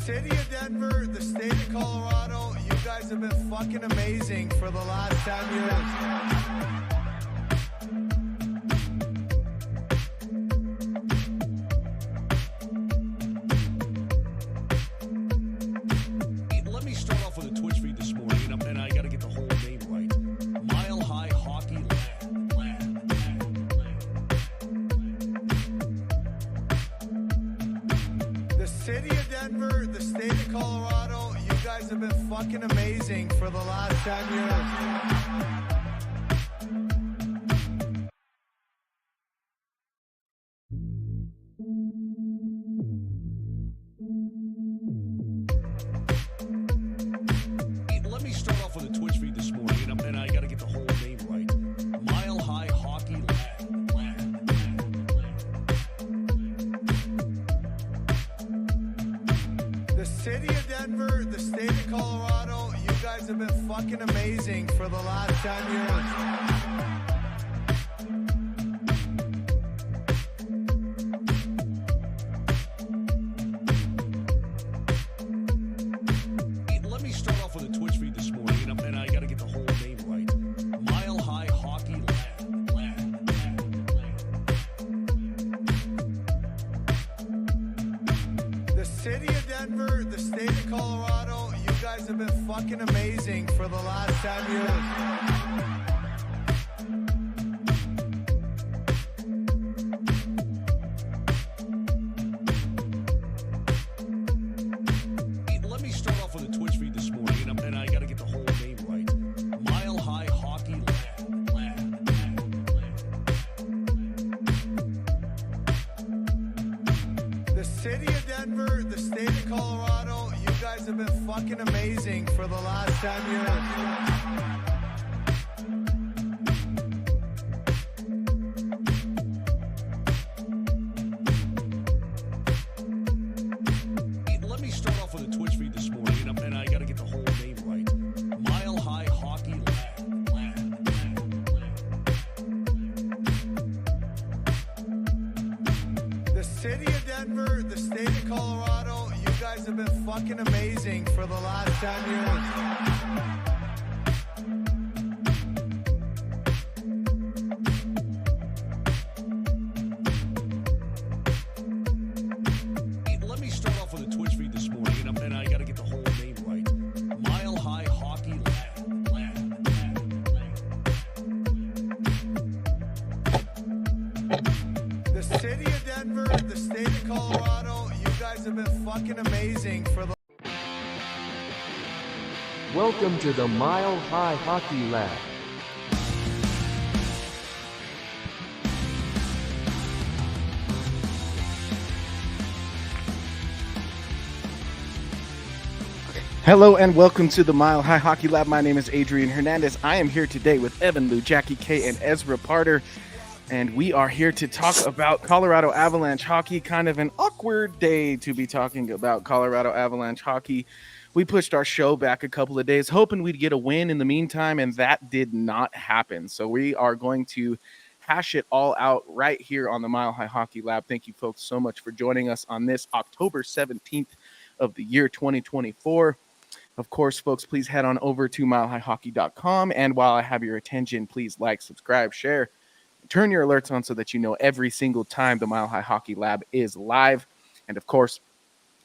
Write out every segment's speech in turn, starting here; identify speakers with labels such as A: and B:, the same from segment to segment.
A: city of Denver, the state of Colorado, you guys have been fucking amazing for the last 10 years.
B: Let me start off with a Twitch feed this morning, and I got to get the whole name right. Mile High Hockey Lab.
A: The city of Denver, the state of Colorado, you guys have been fucking amazing for the last 10 years.
B: Let me start off with a Twitch feed this morning, and I got to get the whole name right. Mile High Hockey Lab.
A: The city of Denver, the state of Colorado, you guys have been fucking amazing for the last 10 years.
B: Let me start off with a Twitch feed this morning, and I got to get the whole name right. Mile High Hockey Lab.
A: The city of Denver, the state of Colorado, you guys have been fucking amazing for the last 10 years.
B: Let me start off with a Twitch feed this morning, and I got to get the whole name right. Mile High Hockey Lab.
A: The city of Denver, the state of Colorado, you guys have been fucking amazing for the last 10 years.
B: Let me start off with a Twitch feed this morning, and I got to get the whole name right. Mile High Hockey Lab.
A: The city of Denver, the state of Colorado, you guys have been fucking amazing for the last 10 years.
B: Let me start off with a Twitch feed this morning, and I got to get the whole name right. Mile High Hockey Lab.
A: The city of Denver, the state of Colorado, you guys have been fucking amazing for the
C: Welcome to the Mile High Hockey Lab.
D: Hello and welcome to the Mile High Hockey Lab. My name is Adrian Hernandez. I am here today with Evan Lou, Jackie K, and Ezra Parter, and we are here to talk about Colorado Avalanche hockey. Kind of an awkward day to be talking about Colorado Avalanche hockey. We pushed our show back a couple of days, hoping we'd get a win in the meantime, and that did not happen. So we are going to hash it all out right here on the Mile High Hockey Lab. Thank you folks so much for joining us on this October 17th of the year 2024. Of course, folks, please head on over to milehighhockey.com. And while I have your attention, please like, subscribe, share, turn your alerts on so that you know every single time the Mile High Hockey Lab is live. And of course,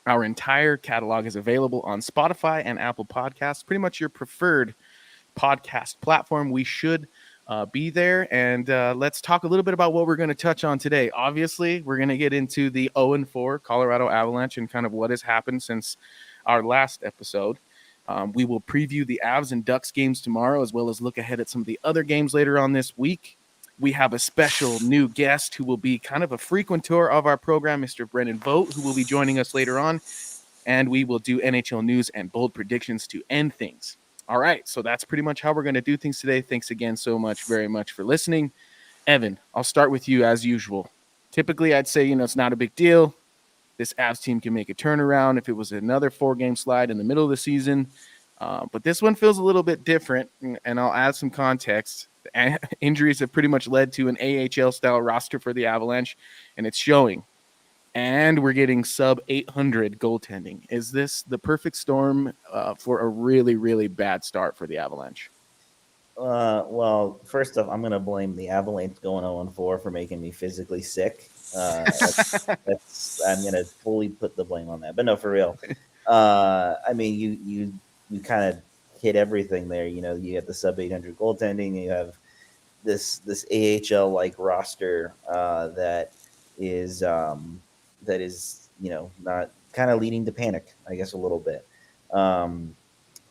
D: our entire catalog is available on Spotify and Apple Podcasts, pretty much your preferred podcast platform. We should be there. And let's talk a little bit about what we're going to touch on today. Obviously, we're going to get into the 0-4 Colorado Avalanche and kind of what has happened since our last episode. We will preview the Avs and Ducks games tomorrow, as well as look ahead at some of the other games later on this week. We have a special new guest who will be kind of a frequentor of our program, Mr. Brennan Vogt, who will be joining us later on. And we will do NHL news and bold predictions to end things. All right, so that's pretty much how we're going to do things today. Thanks again so much, very much for listening. Evan, I'll start with you as usual. Typically, I'd say, it's not a big deal. This Avs team can make a turnaround if it was another 4-game slide in the middle of the season. But this one feels a little bit different, and I'll add some context. Injuries have pretty much led to an AHL-style roster for the Avalanche, and it's showing. and we're getting sub 800 goaltending. Is this the perfect storm for a really, really bad start for the Avalanche?
E: Well, first off, I'm going to blame the Avalanche going 0-4 for making me physically sick. I'm going to fully put the blame on that. But no, for real. I mean, you kind of hit everything there. You know, you have the sub 800 goaltending. You have this AHL like roster that is not kind of leading to panic, I guess, a little bit.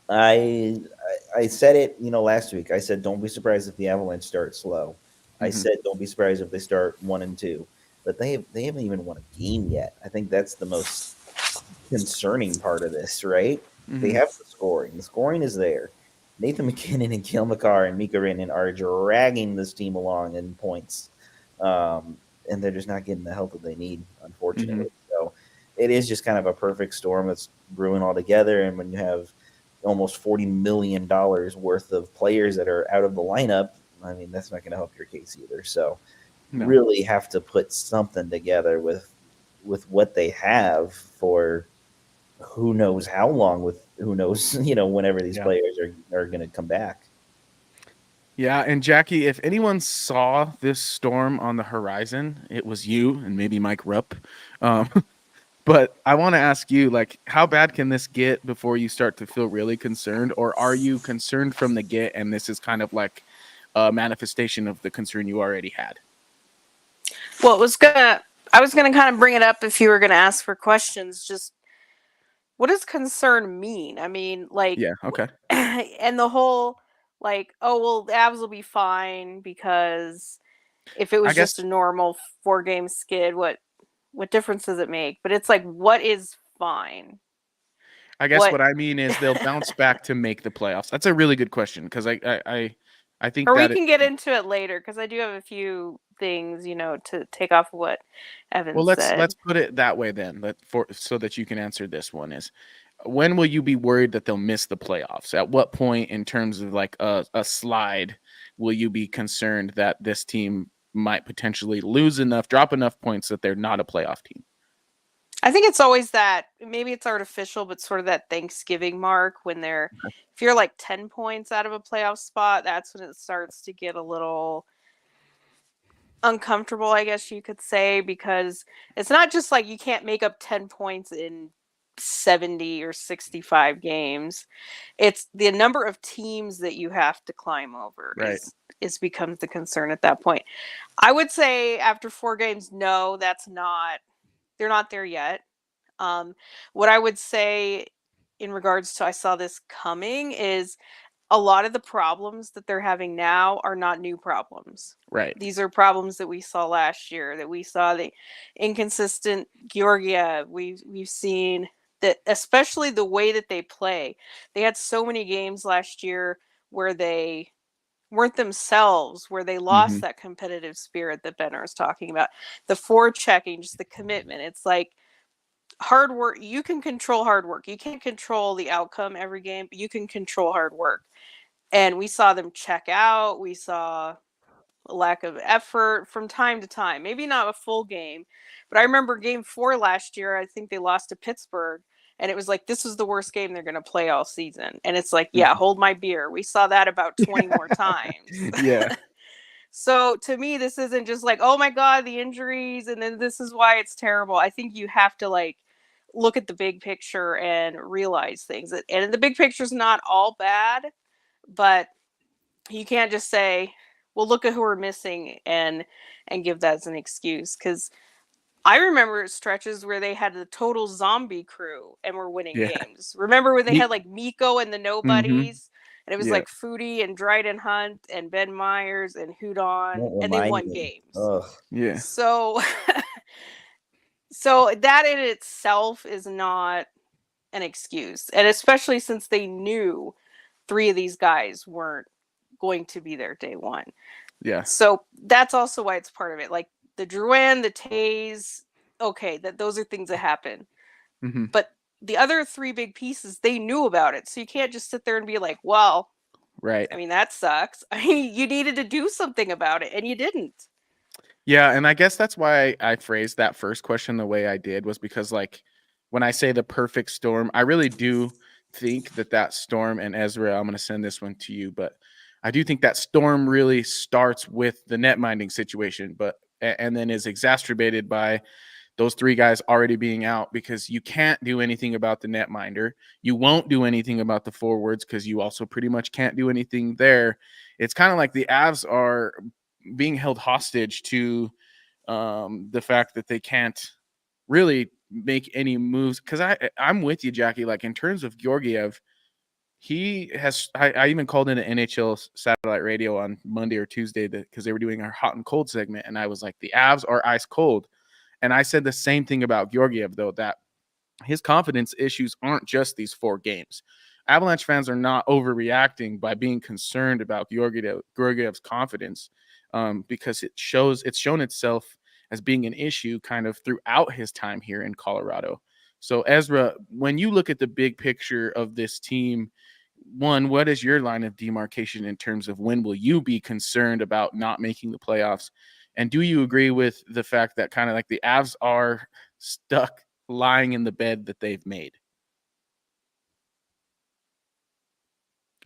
E: I said it, last week. I said, don't be surprised if the Avalanche start slow. I said, don't be surprised if they start 1-2, but they haven't even won a game yet. I think that's the most concerning part of this, right? They have the scoring. The scoring is there. Nathan McKinnon and Cale Makar and Mika Rantanen are dragging this team along in points, and they're just not getting the help that they need, unfortunately. So it is just kind of a perfect storm that's brewing all together. And when you have almost $40 million worth of players that are out of the lineup, I mean, that's not going to help your case either. So really have to put something together with what they have for who knows how long, with who knows, whenever these players are going to come back.
D: Yeah, and Jackie, if anyone saw this storm on the horizon, it was you and maybe Mike Rupp. But I want to ask you, like, how bad can this get before you start to feel really concerned? Or are you concerned from the get, and this is kind of like a manifestation of the concern you already had?
F: Well, I was gonna kind of bring it up if you were gonna ask for questions. Just what does concern mean? I mean, like,
D: Yeah, okay.
F: And the whole, like, oh, well, the Avs will be fine because if it was just a normal 4-game skid, what difference does it make? But it's like, what is fine?
D: I guess what I mean is they'll bounce back to make the playoffs. That's a really good question, because I think
F: or we can get into it later, because I do have a few things, to take off of what Evan said.
D: Let's put it that way then, so that you can answer this one is, when will you be worried that they'll miss the playoffs? At what point, in terms of like a slide, will you be concerned that this team might potentially drop enough points that they're not a playoff team?
F: I think it's always that, maybe it's artificial, but sort of that Thanksgiving mark when if you're like 10 points out of a playoff spot, that's when it starts to get a little uncomfortable, I guess you could say, because it's not just like you can't make up 10 points in 70 or 65 games. It's the number of teams that you have to climb over is becomes the concern at that point. I would say after 4 games, no, they're not there yet. What I would say in regards to I saw this coming is a lot of the problems that they're having now are not new problems.
D: Right.
F: These are problems that we saw last year, that we saw the inconsistent Georgiev. We've seen that, especially the way that they play. They had so many games last year where they weren't themselves, where they lost that competitive spirit that Benner is talking about. The forechecking, just the commitment. It's like hard work. You can control hard work. You can't control the outcome every game, but you can control hard work. And we saw them check out. We saw a lack of effort from time to time. Maybe not a full game, but I remember game 4 last year. I think they lost to Pittsburgh, and it was like, this was the worst game they're going to play all season. And it's like, yeah, hold my beer. We saw that about 20 more times.
D: Yeah.
F: So to me, this isn't just like, oh my God, the injuries, and then this is why it's terrible. I think you have to like look at the big picture and realize things. And the big picture is not all bad, but you can't just say, well, look at who we're missing and give that as an excuse. Because I remember stretches where they had the total zombie crew and were winning games. Remember when they had like Miko and the nobodies? And it was like Foodie and Dryden Hunt and Ben Myers and Hudon, and they won games.
D: Yeah.
F: So that in itself is not an excuse. And especially since they knew 3 of these guys weren't going to be there day one.
D: Yeah.
F: So that's also why it's part of it. Like the Drouin, the Tays, okay, those are things that happen. But the other 3 big pieces, they knew about it. So you can't just sit there and be like, well,
D: right.
F: I mean, that sucks. I mean, you needed to do something about it, and you didn't.
D: Yeah, and I guess that's why I phrased that first question the way I did, was because, like, when I say the perfect storm, I really do think that storm, and Ezra, I'm going to send this one to you, but I do think that storm really starts with the net minding situation, but and then is exacerbated by those three guys already being out, because you can't do anything about the netminder. You won't do anything about the forwards because you also pretty much can't do anything there. It's kind of like the Avs are being held hostage to the fact that they can't really make any moves. Because I'm with you, Jackie. Like, in terms of Georgiev, he has. I even called in an NHL satellite radio on Monday or Tuesday because they were doing our hot and cold segment, and I was like, the Avs are ice cold. And I said the same thing about Georgiev, though, that his confidence issues aren't just these 4 games. Avalanche fans are not overreacting by being concerned about Georgiev's confidence, because it's shown itself as being an issue kind of throughout his time here in Colorado. So, Ezra, when you look at the big picture of this team, one, what is your line of demarcation in terms of when will you be concerned about not making the playoffs? And do you agree with the fact that kind of like the Avs are stuck lying in the bed that they've made?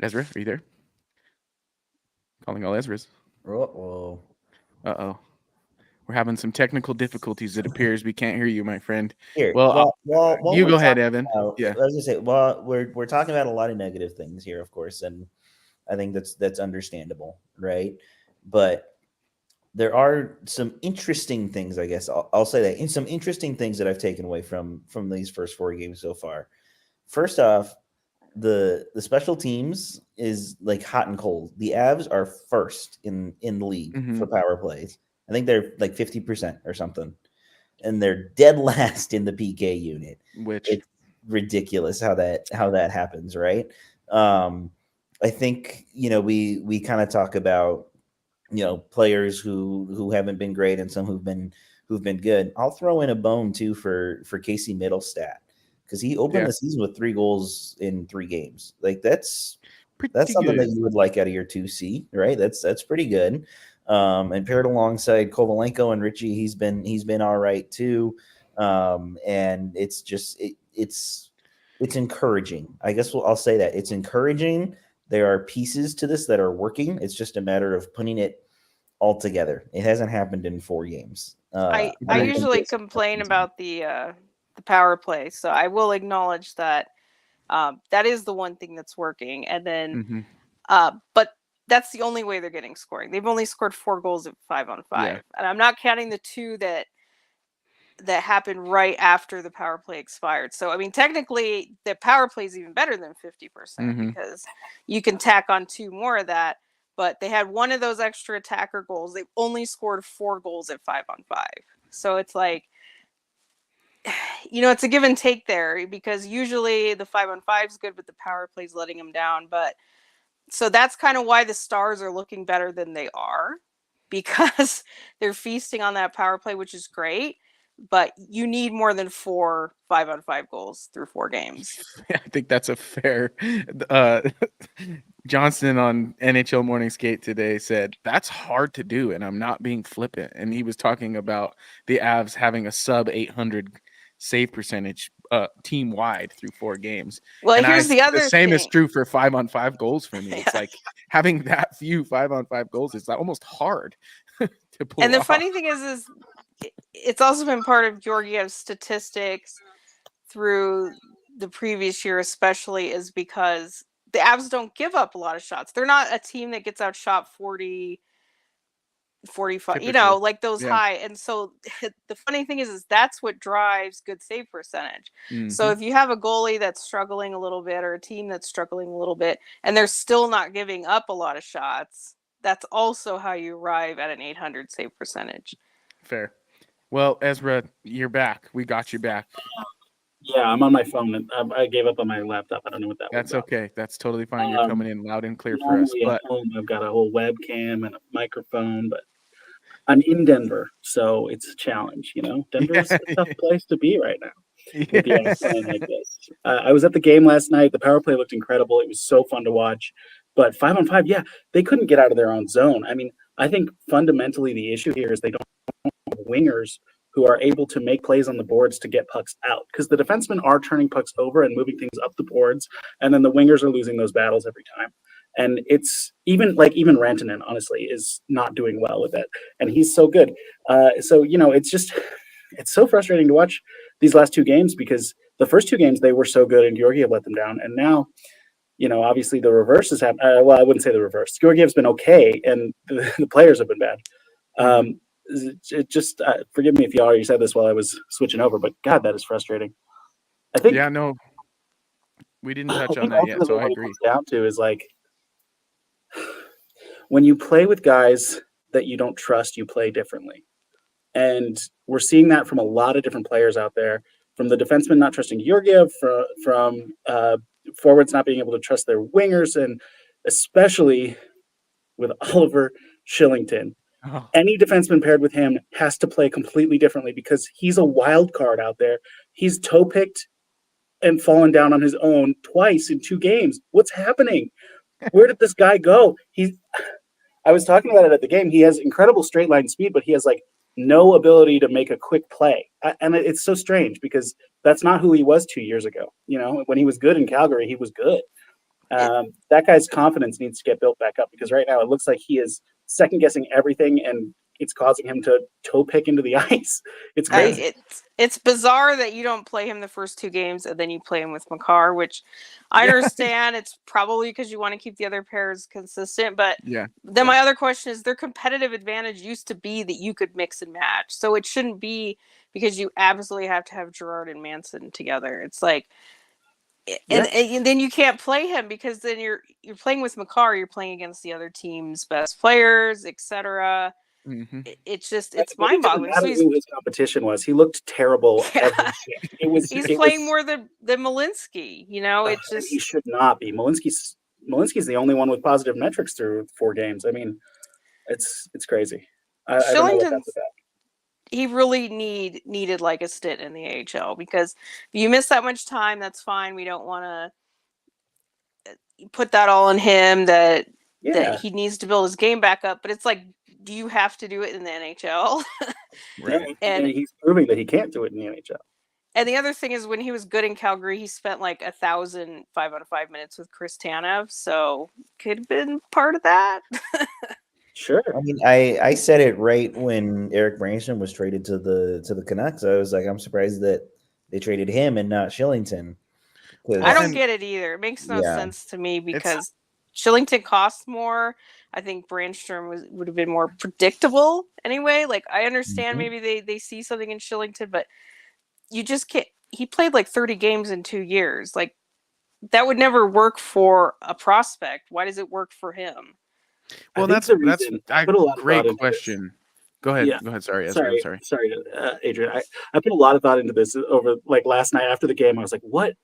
D: Ezra, are you there? Calling all Ezras.
E: Uh-oh.
D: Uh-oh. We're having some technical difficulties. It appears we can't hear you, my friend.
E: Here,
D: Well,
E: while
D: you
E: we're
D: go ahead,
E: talking
D: Evan.
E: about,
D: Yeah.
E: I was gonna say, well, we're talking about a lot of negative things here, of course, and I think that's understandable, right? But there are some interesting things, I guess. I'll say that, in some interesting things that I've taken away from these first 4 games so far. First off, the special teams is like hot and cold. The Avs are first in the league for power plays. I think they're like 50% or something, and they're dead last in the PK unit.
D: Which
E: It's ridiculous how that happens, right? I think we kind of talk about players who haven't been great and some who've been good. I'll throw in a bone too for Casey Middlestat, because he opened the season with 3 goals in 3 games. Like, that's something
D: good.
E: that you would like out of your 2C, right? That's pretty good. And paired alongside Kovalenko and Richie, he's been all right too. And it's just it's encouraging. I guess I'll say that it's encouraging. There are pieces to this that are working. It's just a matter of putting it all together. It hasn't happened in 4 games.
F: I
E: think
F: usually
E: it's-
F: complain about the power play, so I will acknowledge that that is the one thing that's working. And then, but that's the only way they're getting scoring. They've only scored 4 goals at 5-on-5, and I'm not counting the 2 that happened right after the power play expired. So I mean, technically, the power play is even better than 50% because you can tack on 2 more of that. But they had one of those extra attacker goals. They've only scored 4 goals at 5-on-5. So it's like, it's a give and take there, because usually the 5-on-5 is good, but the power play is letting them down. But so that's kind of why the Stars are looking better than they are, because they're feasting on that power play, which is great. But you need more than 4 5-on-5 goals through 4 games.
D: I think that's a fair. Johnson on NHL Morning Skate today said that's hard to do, and I'm not being flippant. And he was talking about the Avs having a sub 800 save percentage team wide through 4 games.
F: Well,
D: and
F: here's the other
D: the same
F: thing.
D: is true for 5-on-5 goals for me. It's like having that few 5-on-5 goals is almost hard to pull.
F: And the funny thing is it's also been part of Georgiev's statistics through the previous year, especially, is because the Avs don't give up a lot of shots. They're not a team that gets outshot 40, 45,
D: Typically.
F: like those high. And so the funny thing is that's what drives good save percentage. So if you have a goalie that's struggling a little bit, or a team that's struggling a little bit, and they're still not giving up a lot of shots, that's also how you arrive at an 800 save percentage.
D: Fair. Well, Ezra, you're back. We got you back.
G: Yeah, I'm on my phone. I gave up on my laptop. I don't know what that was.
D: That's okay. That's totally fine. You're coming in loud and clear for us. But
G: at home, I've got a whole webcam and a microphone, but I'm in Denver, so it's a challenge. Denver's a tough place to be right now. With the playing like this. I was at the game last night. The power play looked incredible. It was so fun to watch. But 5-on-5, yeah, they couldn't get out of their own zone. I mean, I think fundamentally the issue here is they don't have wingers who are able to make plays on the boards to get pucks out, because the defensemen are turning pucks over and moving things up the boards, and then the wingers are losing those battles every time. And it's even Rantanen, honestly, is not doing well with it, and he's so good. So it's so frustrating to watch these last two games, because the first two games they were so good and Georgiev let them down, and now, obviously the reverse has happened. Well, I wouldn't say the reverse. Georgiev's been okay, and the players have been bad. Forgive me if you already said this while I was switching over, but God, that is frustrating. I think.
D: Yeah, no, we didn't touch on that yet, so I agree.
G: What it comes down to is like, when you play with guys that you don't trust, you play differently. And we're seeing that from a lot of different players out there, from the defensemen not trusting Georgiev, from forwards not being able to trust their wingers, and especially with Oliver Shillington.
D: Oh.
G: Any defenseman paired with him has to play completely differently, because he's a wild card out there. He's toe-picked and fallen down on his own twice in 2 games. What's happening? Where did this guy go? I was talking about it at the game. He has incredible straight line speed, but he has like no ability to make a quick play. And it's so strange, because that's not who he was 2 years ago. When he was good in Calgary, he was good. That guy's confidence needs to get built back up, because right now it looks like he is second guessing everything, and it's causing him to toe pick into the ice. It's crazy.
F: It's bizarre that you don't play him the first 2 games and then you play him with Makar, which I understand. It's probably because you want to keep the other pairs consistent. But then my other question is, their competitive advantage used to be that you could mix and match. So it shouldn't be because you absolutely have to have Gerard and Manson together. It's like, and then you can't play him, because then you're playing with Makar, you're playing against the other team's best players, etc.
D: Mm-hmm.
F: It's mind-boggling.
G: So who his competition was. He looked terrible.
F: He's playing more than Malinsky. It's just,
G: he should not be. Malinsky's the only one with positive metrics through 4 games. I mean, it's crazy. I don't know what that's about.
F: He really needed like a stint in the AHL, because if you miss that much time, that's fine. We don't want to put that all on him that he needs to build his game back up. But it's like, do you have to do it in the NHL?
D: Right.
G: And he's proving that he can't do it in the NHL.
F: And the other thing is, when he was good in Calgary, he spent like 1,000 5-out-of-5 minutes with Chris Tanev, so could have been part of that.
G: Sure.
E: I mean, I said it right when Eric Branson was traded to the Canucks. I was like, I'm surprised that they traded him and not Shillington.
F: I don't get it either. It makes no sense to me, because Shillington costs more. I think Brandstrom would have been more predictable anyway. Like, I understand maybe they see something in Shillington, but you just can't. He played like 30 games in 2 years. Like, that would never work for a prospect. Why does it work for him?
D: Well, that's a great question. Go ahead.
G: Yeah.
D: Go ahead. Sorry,
G: Adrian. I put a lot of thought into this over like last night after the game. I was like, what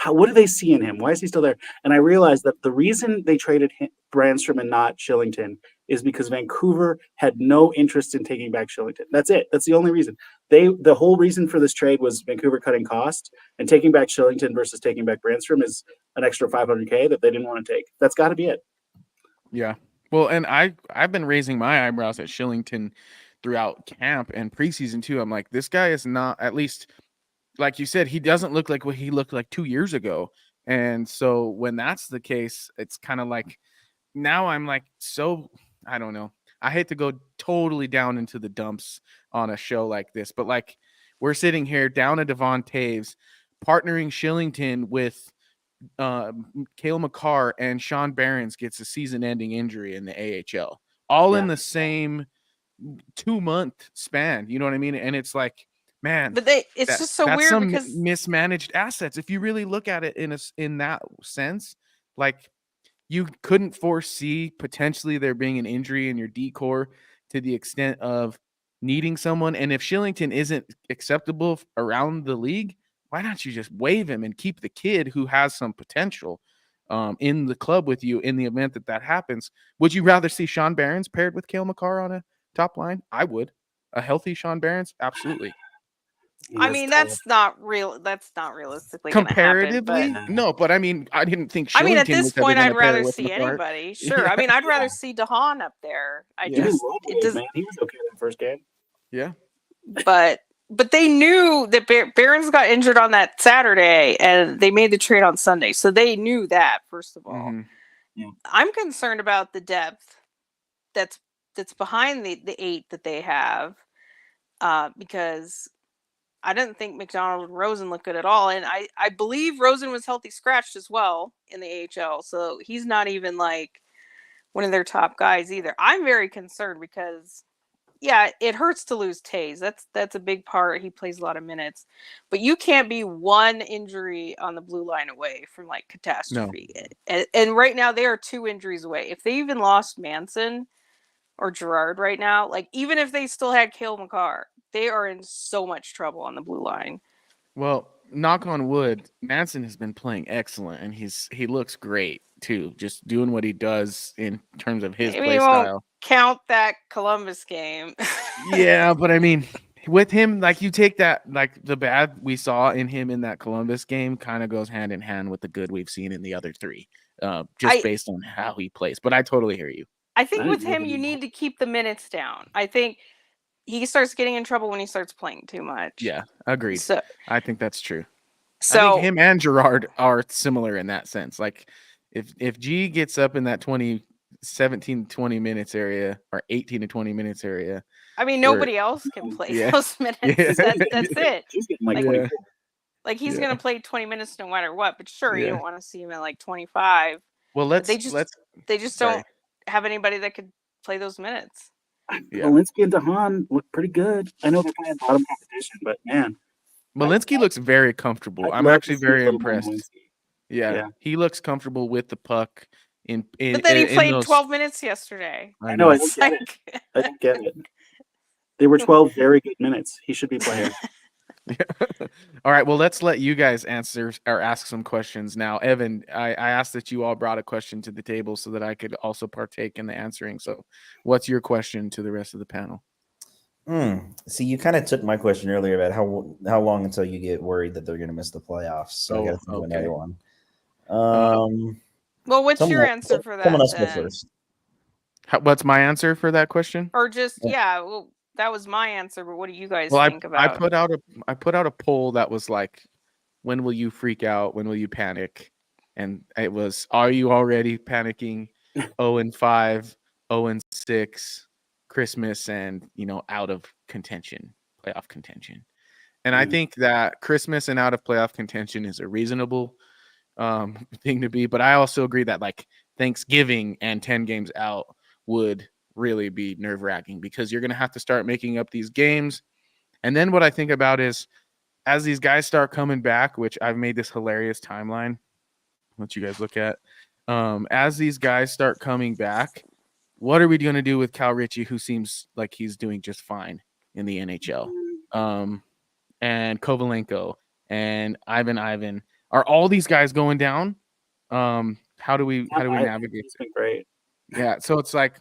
G: do they see in him? Why is he still there? And I realized that the reason they traded Brandstrom and not Shillington is because Vancouver had no interest in taking back Shillington. That's it. That's the only reason. The whole reason for this trade was Vancouver cutting cost, and taking back Shillington versus taking back Brandstrom is an extra $500K that they didn't want to take. That's got to be it.
D: Yeah. Well, and I've been raising my eyebrows at Shillington throughout camp and preseason too. I'm like, this guy is not, at least like you said, he doesn't look like what he looked like 2 years ago. And so when that's the case, it's kind of like, now I'm like, so I don't know. I hate to go totally down into the dumps on a show like this, but like, we're sitting here down at Devon Taves, partnering Shillington with Cale Makar, and Sean Behrens gets a season-ending injury in the AHL, all in the same 2-month span. You know what I mean? And it's like, man,
F: but it's just so weird,
D: some
F: because
D: mismanaged assets. If you really look at it in that sense, like, you couldn't foresee potentially there being an injury in your decor to the extent of needing someone. And if Shillington isn't acceptable around the league, why don't you just waive him and keep the kid who has some potential in the club with you in the event that happens? Would you rather see Sean Behrens paired with Cale Makar on a top line? I would. A healthy Sean Behrens? Absolutely.
F: I mean, that's not real. That's not realistically going to happen.
D: Comparatively,
F: But
D: no. But I mean, I didn't think
F: I mean, at
D: Shillington
F: this
D: was ever
F: point,
D: going
F: I'd
D: to pair
F: rather
D: with
F: see
D: McCart.
F: anybody. Sure.
D: Yeah.
F: I mean, I'd rather see DeHaan up there. I
D: Yeah.
F: just it does.
G: Man, he was okay that first game.
D: Yeah.
F: But they knew that Barons got injured on that Saturday, and they made the trade on Sunday, so they knew that first of all.
D: Mhm.
G: Yeah.
F: I'm concerned about the depth that's behind the 8 that they have, because I didn't think McDonald and Rosen looked good at all, and I believe Rosen was healthy scratched as well in the AHL, so he's not even like one of their top guys either. I'm very concerned because, yeah, it hurts to lose Taze. That's a big part. He plays a lot of minutes, but you can't be one injury on the blue line away from like catastrophe. And right now they are 2 injuries away. If they even lost Manson or Gerard right now, like even if they still had Cale Makar, they are in so much trouble on the blue line.
D: Well, knock on wood, Manson has been playing excellent, and he looks great too. Just doing what he does in terms of his
F: Maybe
D: play
F: you won't
D: style.
F: count that Columbus game.
D: Yeah, but I mean, with him, like you take that, like the bad we saw in him in that Columbus game, kind of goes hand in hand with the good we've seen in the other 3, just based on how he plays. But I totally hear you.
F: I think with him, you need to keep the minutes down. I think he starts getting in trouble when he starts playing too much.
D: Yeah, agreed.
F: So
D: I think that's true. I think him and Gerard are similar in that sense. Like if G gets up in that 17 to 20 minutes area or 18 to 20 minutes area.
F: I mean, nobody else can play those minutes.
D: Yeah.
F: That's it.
G: He's getting like
D: Yeah.
G: 24.
F: Like he's gonna play 20 minutes no matter what. But sure, you
D: Yeah.
F: don't want to see him at like 25.
D: Well,
F: they just
D: sorry.
F: don't have anybody that could play those minutes.
D: Yeah.
G: Malinsky and DeHaan look pretty good. I know they're playing bottom competition, but man,
D: Malinsky looks very comfortable. I'm actually very impressed. Yeah, he looks comfortable with the puck. But
F: then he played 12 minutes yesterday.
G: I know. I didn't get it. They were 12 very good minutes. He should be playing.
D: All right, well, let's let you guys answer or ask some questions now. Evan, I asked that you all brought a question to the table so that I could also partake in the answering. So what's your question to the rest of the panel?
E: See, you kind of took my question earlier about how long until you get worried that they're going to miss the playoffs. So I got to think of another one.
F: Well, what's your answer for that?
E: Someone else go first.
D: What's my answer for that question?
F: Or just well, that was my answer, but what do you guys think about?
D: I put out a poll that was like, when will you freak out? When will you panic? And it was, are you already panicking? 0-5, 0-6, Christmas, and out of contention, playoff contention. And I think that Christmas and out of playoff contention is a reasonable thing to be. But I also agree that like Thanksgiving and 10 games out would really be nerve-wracking because you're going to have to start making up these games. And then what I think about is as these guys start coming back, which I've made this hilarious timeline, let you guys look at. As these guys start coming back, what are we going to do with Cal Ritchie, who seems like he's doing just fine in the NHL? And Kovalenko and Ivan. Are all these guys going down? How do we navigate?
G: It's been great.
D: Yeah, so it's like,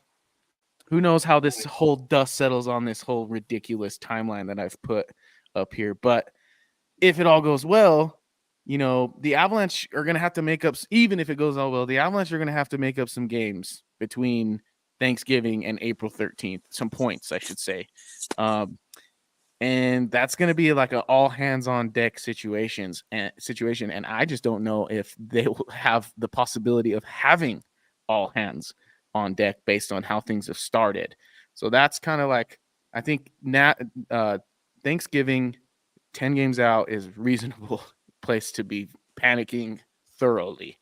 D: who knows how this whole dust settles on this whole ridiculous timeline that I've put up here. But if it all goes well, the Avalanche are going to have to make up, even if it goes all well, the Avalanche are going to have to make up some games between Thanksgiving and April 13th, some points, I should say. And that's going to be like an all hands on deck situation. And I just don't know if they will have the possibility of having all hands on deck based on how things have started. So that's kind of like, I think Thanksgiving 10 games out is a reasonable place to be panicking thoroughly.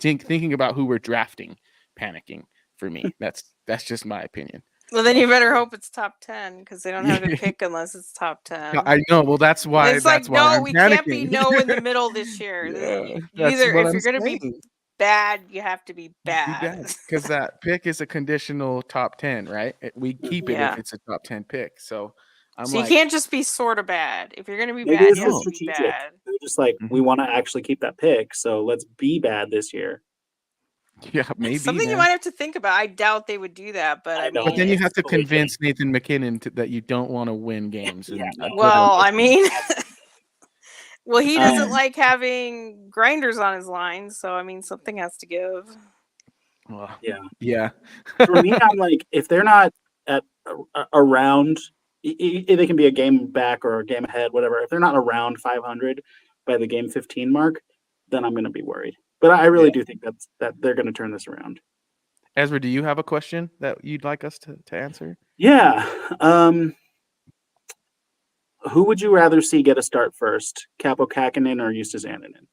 D: Thinking about who we're drafting, panicking for me. That's just my opinion.
F: Well, then you better hope it's top 10 because they don't have to pick unless it's top 10.
D: I know. Well, that's why.
F: It's
D: that's
F: like,
D: why
F: no,
D: I'm
F: we
D: panicking.
F: can't be no in the middle this year.
D: Yeah,
F: Either if you're going to be bad, you have to be bad.
D: Because that pick is a conditional top 10, right? We keep it if it's a top 10 pick. So
F: you can't just be sort of bad. If you're going to be bad, you have to be bad.
G: They're just like, we want to actually keep that pick, so let's be bad this year.
D: Yeah, maybe.
F: Something you
D: man.
F: might have to think about. I doubt they would do that, but I
G: know.
F: mean,
D: But then you
G: it's
D: have to
G: totally
D: convince Nathan McKinnon that you don't want to win games.
G: Yeah,
D: And
G: no.
F: well, I mean, well, he doesn't
G: Um,
F: like having grinders on his line, so I mean, something has to give.
D: well,
G: Yeah.
D: yeah.
G: For me, I'm like, if they're not at around, they can be a game back or a game ahead, whatever. If they're not around 500 by the game 15 mark, then I'm going to be worried. But I really do think that they're going to turn this around.
D: Ezra, do you have a question that you'd like us to answer?
G: Yeah. Who would you rather see get a start first, Capo Kakinen or Justus Annunen?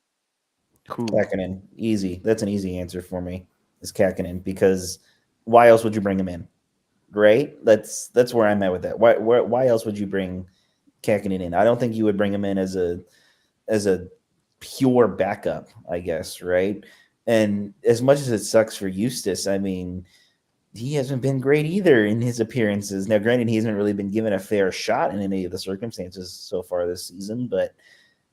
D: Who?
E: Kakinen, easy. That's an easy answer for me. Is Kakinen, because why else would you bring him in? Right? That's where I'm at with that. Why else would you bring Kakinen in? I don't think you would bring him in as a pure backup, I guess, right? And as much as it sucks for Eustace, I mean, he hasn't been great either in his appearances. Now, granted, he hasn't really been given a fair shot in any of the circumstances so far this season, but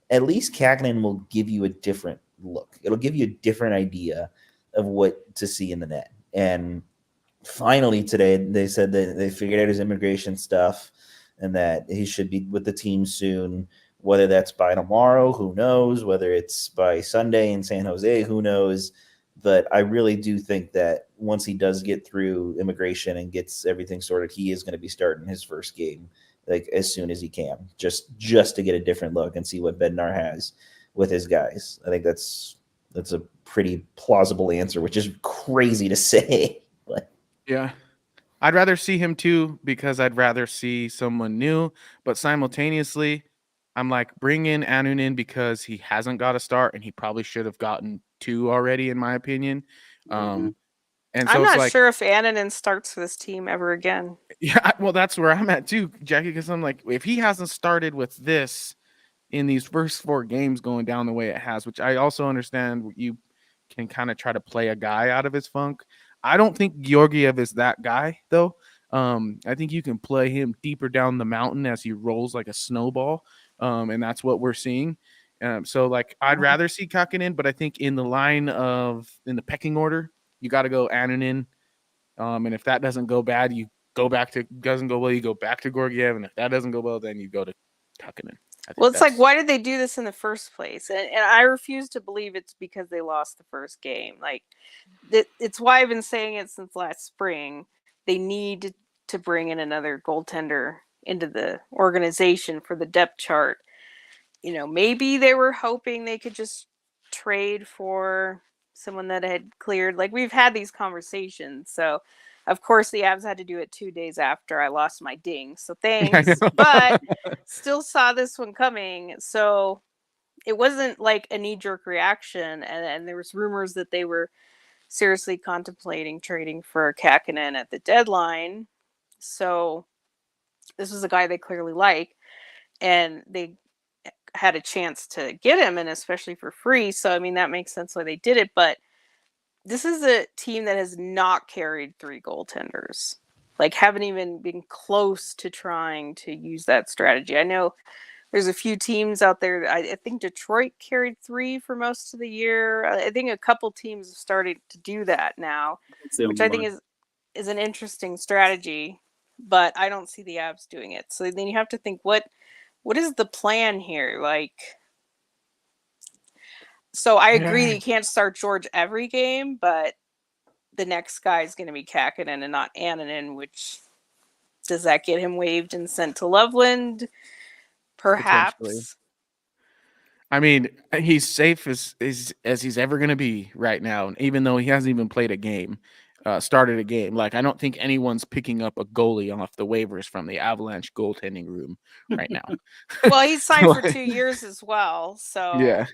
E: at least Kakinen will give you a different look. It'll give you a different idea of what to see in the net. And finally today, they said that they figured out his immigration stuff and that he should be with the team soon. Whether that's by tomorrow, who knows? Whether it's by Sunday in San Jose, who knows? But I really do think that once he does get through immigration and gets everything sorted, he is going to be starting his first game like as soon as he can, just to get a different look and see what Bednar has with his guys. I think that's a pretty plausible answer, which is crazy to say. But
D: Yeah. I'd rather see him too because I'd rather see someone new, but simultaneously, I'm like, bring in Annunen because he hasn't got a start and he probably should have gotten 2 already, in my opinion. And so
F: I'm
D: it's
F: not
D: like,
F: sure if Annunen starts for this team ever again.
D: yeah, well, that's where I'm at too, Jackie, because I'm like, if he hasn't started with this in these first 4 games going down the way it has, which I also understand you can kind of try to play a guy out of his funk. I don't think Georgiev is that guy, though. I think you can play him deeper down the mountain as he rolls like a snowball, and that's what we're seeing. So, like, I'd rather see Kakinen, but I think in the pecking order, you got to go Annunen. And if that doesn't go bad, you go back to doesn't go well, you go back to Georgiev, and if that doesn't go well, then you go to Kakinen.
F: Well, it's like, why did they do this in the first place? And I refuse to believe it's because they lost the first game. Like, it's why I've been saying it since last spring. They need to bring in another goaltender into the organization for the depth chart. You know, maybe they were hoping they could just trade for someone that had cleared. Like, we've had these conversations. So, of course, the Avs had to do it 2 days after I lost my ding. So thanks. But still saw this one coming. So it wasn't like a knee-jerk reaction. And there was rumors that they were seriously contemplating trading for Kakinen at the deadline. So this was a guy they clearly like. And they had a chance to get him, and especially for free. So, I mean, that makes sense why they did it. But this is a team that has not carried 3 goaltenders. Like, haven't even been close to trying to use that strategy. I know there's a few teams out there. I think Detroit carried 3 for most of the year. I think a couple teams have started to do that now, which I think is an interesting strategy. But I don't see the Avs doing it. So then you have to think, what is the plan here? Like, so I agree that you can't start George every game, but the next guy is going to be Kakinen and not Annunen, which does that get him waived and sent to Loveland? Perhaps.
D: I mean, he's safe as he's ever going to be right now, even though he hasn't even played a game, started a game. Like, I don't think anyone's picking up a goalie off the waivers from the Avalanche goaltending room right now.
F: Well, he's signed for 2 years as well. So,
D: yeah.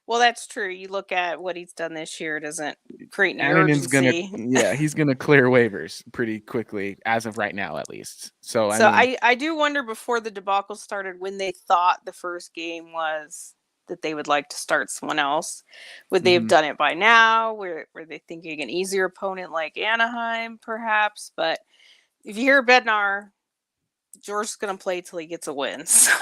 F: Well, that's true. You look at what he's done this year, it doesn't create any
D: Annunen's
F: urgency.
D: he's gonna clear waivers pretty quickly as of right now, at least. So
F: I do wonder, before the debacle started, when they thought the first game was that they would like to start someone else. Would they have done it by now? Were they thinking an easier opponent like Anaheim, perhaps? But if you hear Bednar, George's going to play till he gets a win. So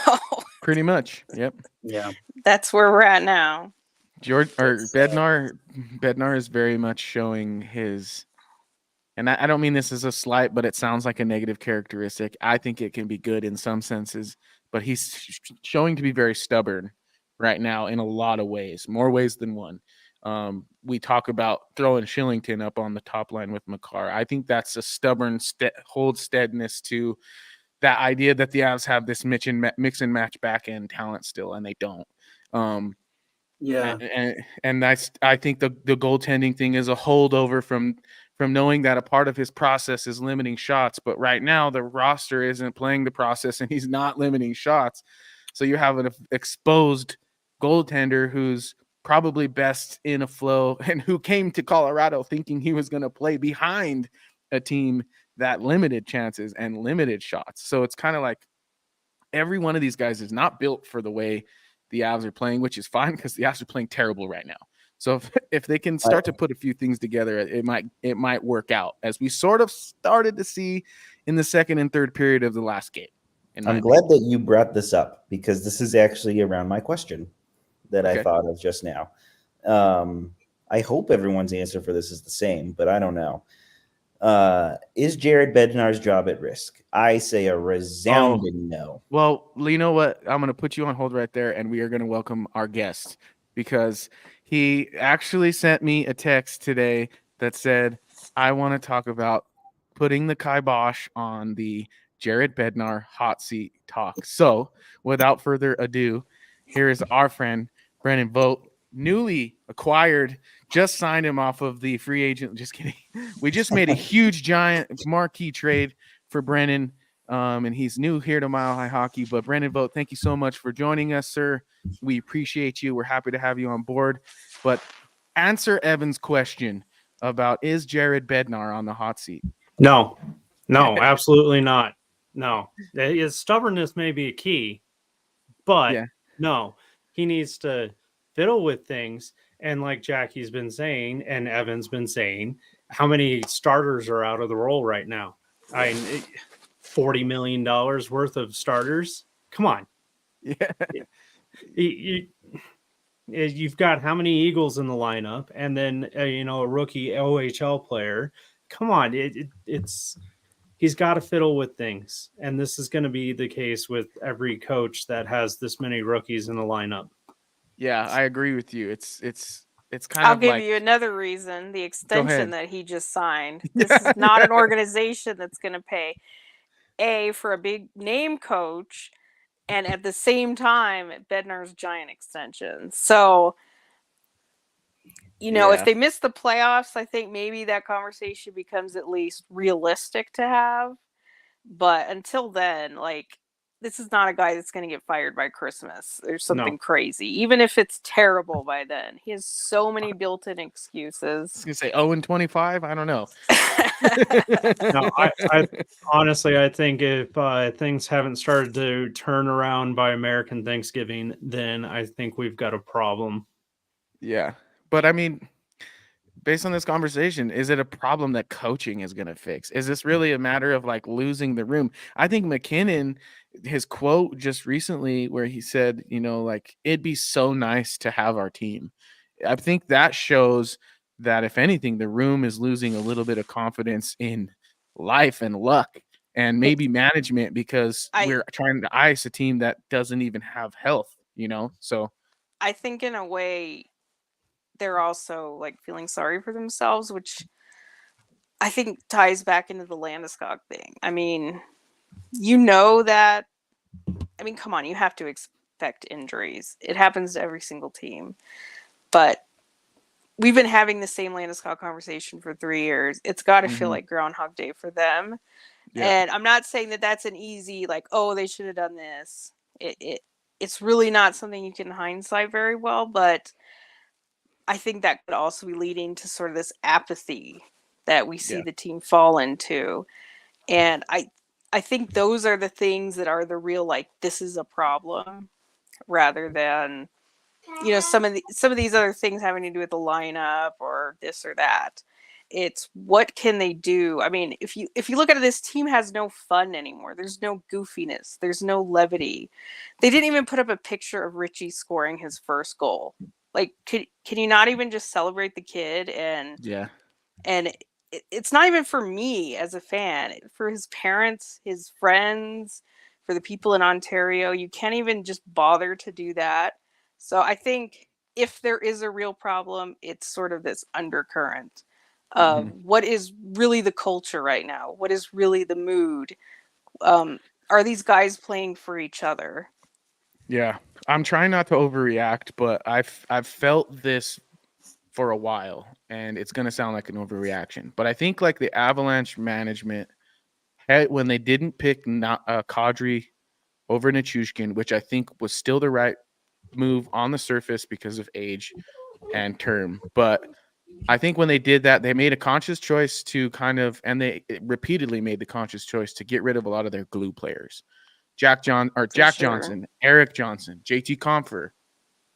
D: pretty much, yep.
G: Yeah,
F: that's where we're at now.
D: George or Bednar is very much showing his, and I don't mean this as a slight, but it sounds like a negative characteristic. I think it can be good in some senses, but he's showing to be very stubborn right now in a lot of ways, more ways than one. We talk about throwing Shillington up on the top line with Makar. I think that's a stubborn hold steadiness to that idea that the Avs have this mix and match back end talent still, and they don't.
G: Yeah.
D: And I think the goaltending thing is a holdover from knowing that a part of his process is limiting shots, but right now the roster isn't playing the process and he's not limiting shots. So you have an exposed goaltender who's probably best in a flow and who came to Colorado thinking he was going to play behind a team that limited chances and limited shots. So it's kind of like every one of these guys is not built for the way the Avs are playing, which is fine because the Avs are playing terrible right now. So if they can start to put a few things together, it might work out, as we sort of started to see in the second and third period of the last game.
E: I'm glad that you brought this up, because this is actually around my question that I thought of just now. I hope everyone's answer for this is the same, but I don't know. Is Jared Bednar's job at risk? I say a resounding no.
D: Well, you know what? I'm going to put you on hold right there, and we are going to welcome our guest, because he actually sent me a text today that said, I want to talk about putting the kibosh on the Jared Bednar hot seat talk. So without further ado, here is our friend, Brennan Vogt, newly acquired, just signed him off of the free agent. Just kidding. We just made a huge, giant marquee trade for Brennan. And he's new here to Mile High Hockey. But Brennan Vogt, thank you so much for joining us, sir. We appreciate you. We're happy to have you on board. But answer Evan's question about, is Jared Bednar on the hot seat?
H: No, absolutely not. No, his stubbornness may be a key, but no, he needs to fiddle with things. And like Jackie's been saying, and Evan's been saying, how many starters are out of the role right now? $40 million worth of starters. Come on.
D: Yeah.
H: You've got how many Eagles in the lineup, and then a rookie OHL player. Come on, he's got to fiddle with things, and this is going to be the case with every coach that has this many rookies in the lineup.
D: Yeah, I agree with you. It's kind
F: I'll
D: of
F: give
D: like,
F: you another reason: the extension that he just signed. This is not an organization that's going to pay for a big name coach, and at the same time, Bednar's giant extension. So, if they miss the playoffs, I think maybe that conversation becomes at least realistic to have. But until then, this is not a guy that's going to get fired by Christmas. There's something crazy. Even if it's terrible by then. He has so many built-in excuses.
D: I was going to say 0-25. I don't know.
H: No, I honestly, I think if things haven't started to turn around by American Thanksgiving, then I think we've got a problem.
D: Yeah. But I mean, based on this conversation, is it a problem that coaching is going to fix? Is this really a matter of losing the room? I think McKinnon, his quote just recently where he said, it'd be so nice to have our team. I think that shows that, if anything, the room is losing a little bit of confidence in life and luck and maybe management, because we're trying to ice a team that doesn't even have health, So
F: I think in a way they're also feeling sorry for themselves, which I think ties back into the Landeskog thing. I mean, come on, you have to expect injuries. It happens to every single team. But we've been having the same Landeskog conversation for 3 years. It's got to feel like Groundhog Day for them. Yeah. And I'm not saying that that's an easy, they should have done this. It's really not something you can hindsight very well, but I think that could also be leading to sort of this apathy that we see the team fall into. And I think those are the things that are the real, this is a problem, rather than, some of these other things having to do with the lineup or this or that. It's what can they do? I mean, if you look at it, this team has no fun anymore. There's no goofiness. There's no levity. They didn't even put up a picture of Richie scoring his first goal. Like, can you not even just celebrate the kid? And it's not even for me as a fan, for his parents, his friends, for the people in Ontario. You can't even just bother to do that. So I think if there is a real problem, it's sort of this undercurrent of what is really the culture right now? What is really the mood? Are these guys playing for each other?
D: Yeah, I'm trying not to overreact, but I've felt this for a while, and it's gonna sound like an overreaction. But I think like the Avalanche management had, when they didn't pick Kadri over Nichushkin, which I think was still the right move on the surface because of age and term, but I think when they did that, they made a conscious choice to kind of, and they repeatedly made the conscious choice to get rid of a lot of their glue players. Jack Johnson, Eric Johnson, JT Compher,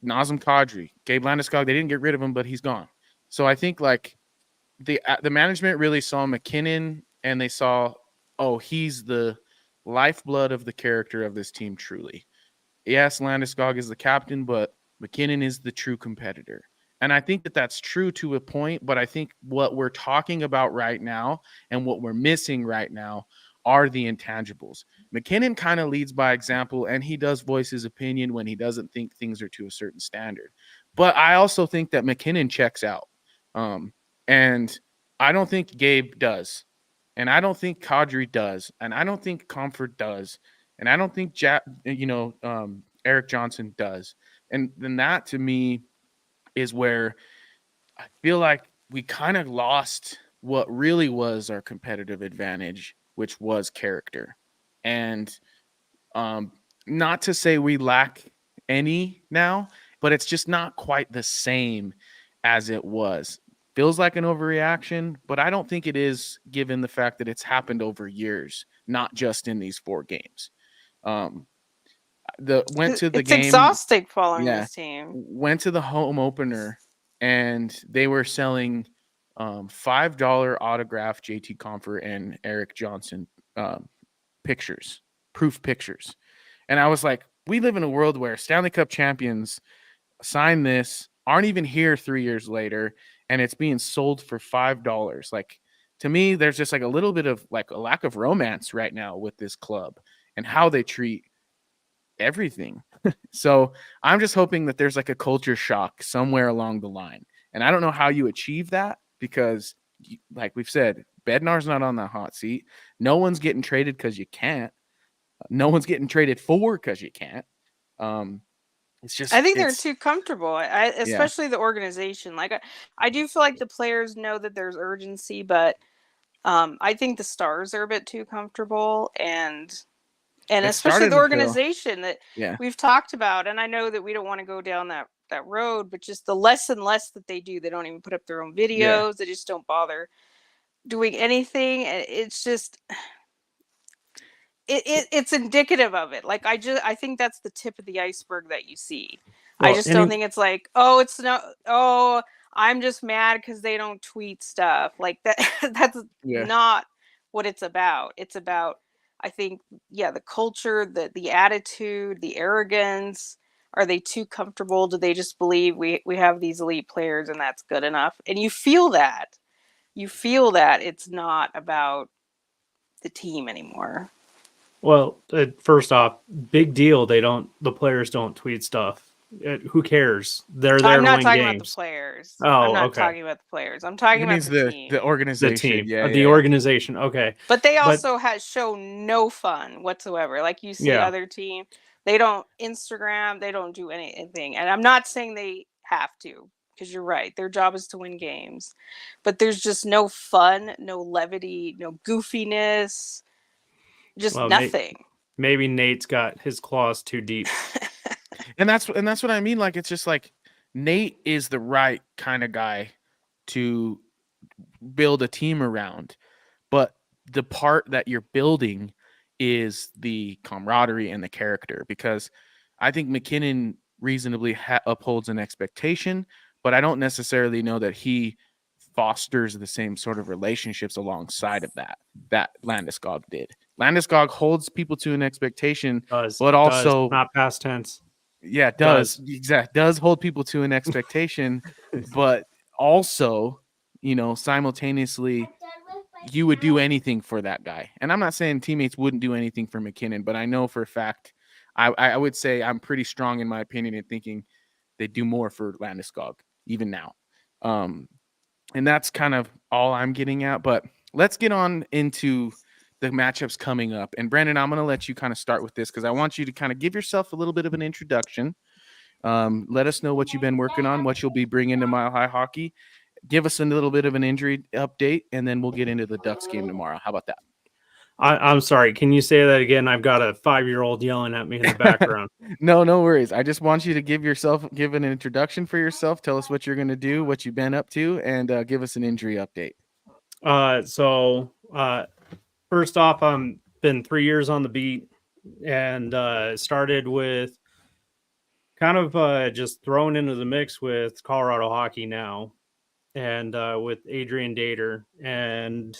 D: Nazem Kadri, Gabe Landeskog. They didn't get rid of him, but he's gone. So I think like the management really saw McKinnon, and they saw, oh, he's the lifeblood of the character of this team. Truly, yes, Landeskog is the captain, but McKinnon is the true competitor. And I think that that's true to a point, but I think what we're talking about right now and what we're missing right now are the intangibles. McKinnon kind of leads by example, and he does voice his opinion when he doesn't think things are to a certain standard. But I also think that McKinnon checks out. And I don't think Gabe does. And I don't think Kadri does. And I don't think Comfort does. And I don't think Eric Johnson does. And then that to me is where I feel like we kind of lost what really was our competitive advantage, which was character. And not to say we lack any now, but it's just not quite the same as it was. Feels like an overreaction, but I don't think it is, given the fact that it's happened over years, not just in these 4 games.
F: It's exhausting following this team.
D: Went to the home opener, and they were selling $5 autograph JT Compher and Eric Johnson proof pictures. And I was like, we live in a world where Stanley Cup champions sign this, aren't even here 3 years later, and it's being sold for $5. Like, to me, there's just like a little bit of like a lack of romance right now with this club and how they treat everything. So I'm just hoping that there's like a culture shock somewhere along the line. And I don't know how you achieve that, because like we've said, Bednar's not on that hot seat. No one's getting traded because you can't. No one's getting traded for because you can't. It's just,
F: I think they're too comfortable, especially the organization. Like I do feel like the players know that there's urgency, but I think the Stars are a bit too comfortable, and especially the organization that we've talked about. And I know that we don't want to go down that road, but just the less and less that they do, they don't even put up their own videos. They just don't bother doing anything. It's just, it's indicative of it. Like I think that's the tip of the iceberg that you see. Well, I just don't think it's like, I'm just mad because they don't tweet stuff like that. That's not what it's about. It's about, I think, the culture, the attitude, the arrogance. Are they too comfortable? Do they just believe we have these elite players and that's good enough? And you feel that. You feel that it's not about the team anymore.
H: Well, first off, big deal. The players don't tweet stuff. Who cares? They're there.
F: I'm not talking
H: games.
F: about the players.
H: Oh,
F: I'm not talking about the players. I'm talking about the team.
D: The organization.
H: The organization. Okay.
F: But they also show no fun whatsoever. Like you see other team, they don't Instagram, they don't do anything. And I'm not saying they have to, because you're right. Their job is to win games. But there's just no fun, no levity, no goofiness, just nothing.
H: Maybe Nate's got his claws too deep.
D: And that's what I mean. Like, it's just like Nate is the right kind of guy to build a team around, but the part that you're building is the camaraderie and the character, because I think McKinnon reasonably upholds an expectation, but I don't necessarily know that he fosters the same sort of relationships alongside of that Landeskog did. Landeskog holds people to an expectation, but also
H: not past tense.
D: Yeah, it does. Exact does hold people to an expectation, but also, simultaneously, you would do anything for that guy. And I'm not saying teammates wouldn't do anything for McKinnon, but I know for a fact, I would say I'm pretty strong in my opinion in thinking they do more for Landeskog even now. And that's kind of all I'm getting at. But let's get on into the matchups coming up. And Brandon, I'm going to let you kind of start with this because I want you to kind of give yourself a little bit of an introduction. Let us know what you've been working on, what you'll be bringing to Mile High Hockey. Give us a little bit of an injury update, and then we'll get into the Ducks game tomorrow. How about that?
H: I'm sorry. Can you say that again? I've got a 5-year-old yelling at me in the background.
D: No worries. I just want you to give an introduction for yourself. Tell us what you're going to do, what you've been up to, and give us an injury update.
H: First off, I'm been 3 years on the beat and started with kind of just thrown into the mix with Colorado hockey now and with Adrian Dater, and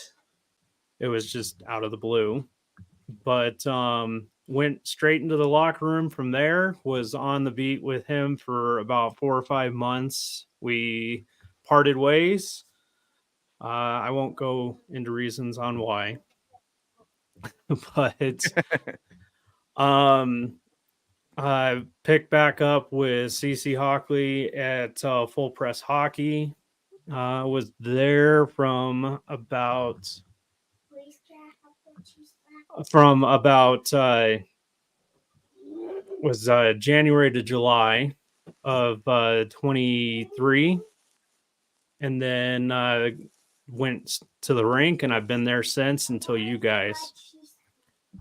H: it was just out of the blue. But went straight into the locker room from there, was on the beat with him for about 4 or 5 months. We parted ways. I won't go into reasons on why. But I picked back up with CC Hockley at Full Press Hockey. Was there from about January to July of 23, and then went to the rink, and I've been there since until you guys.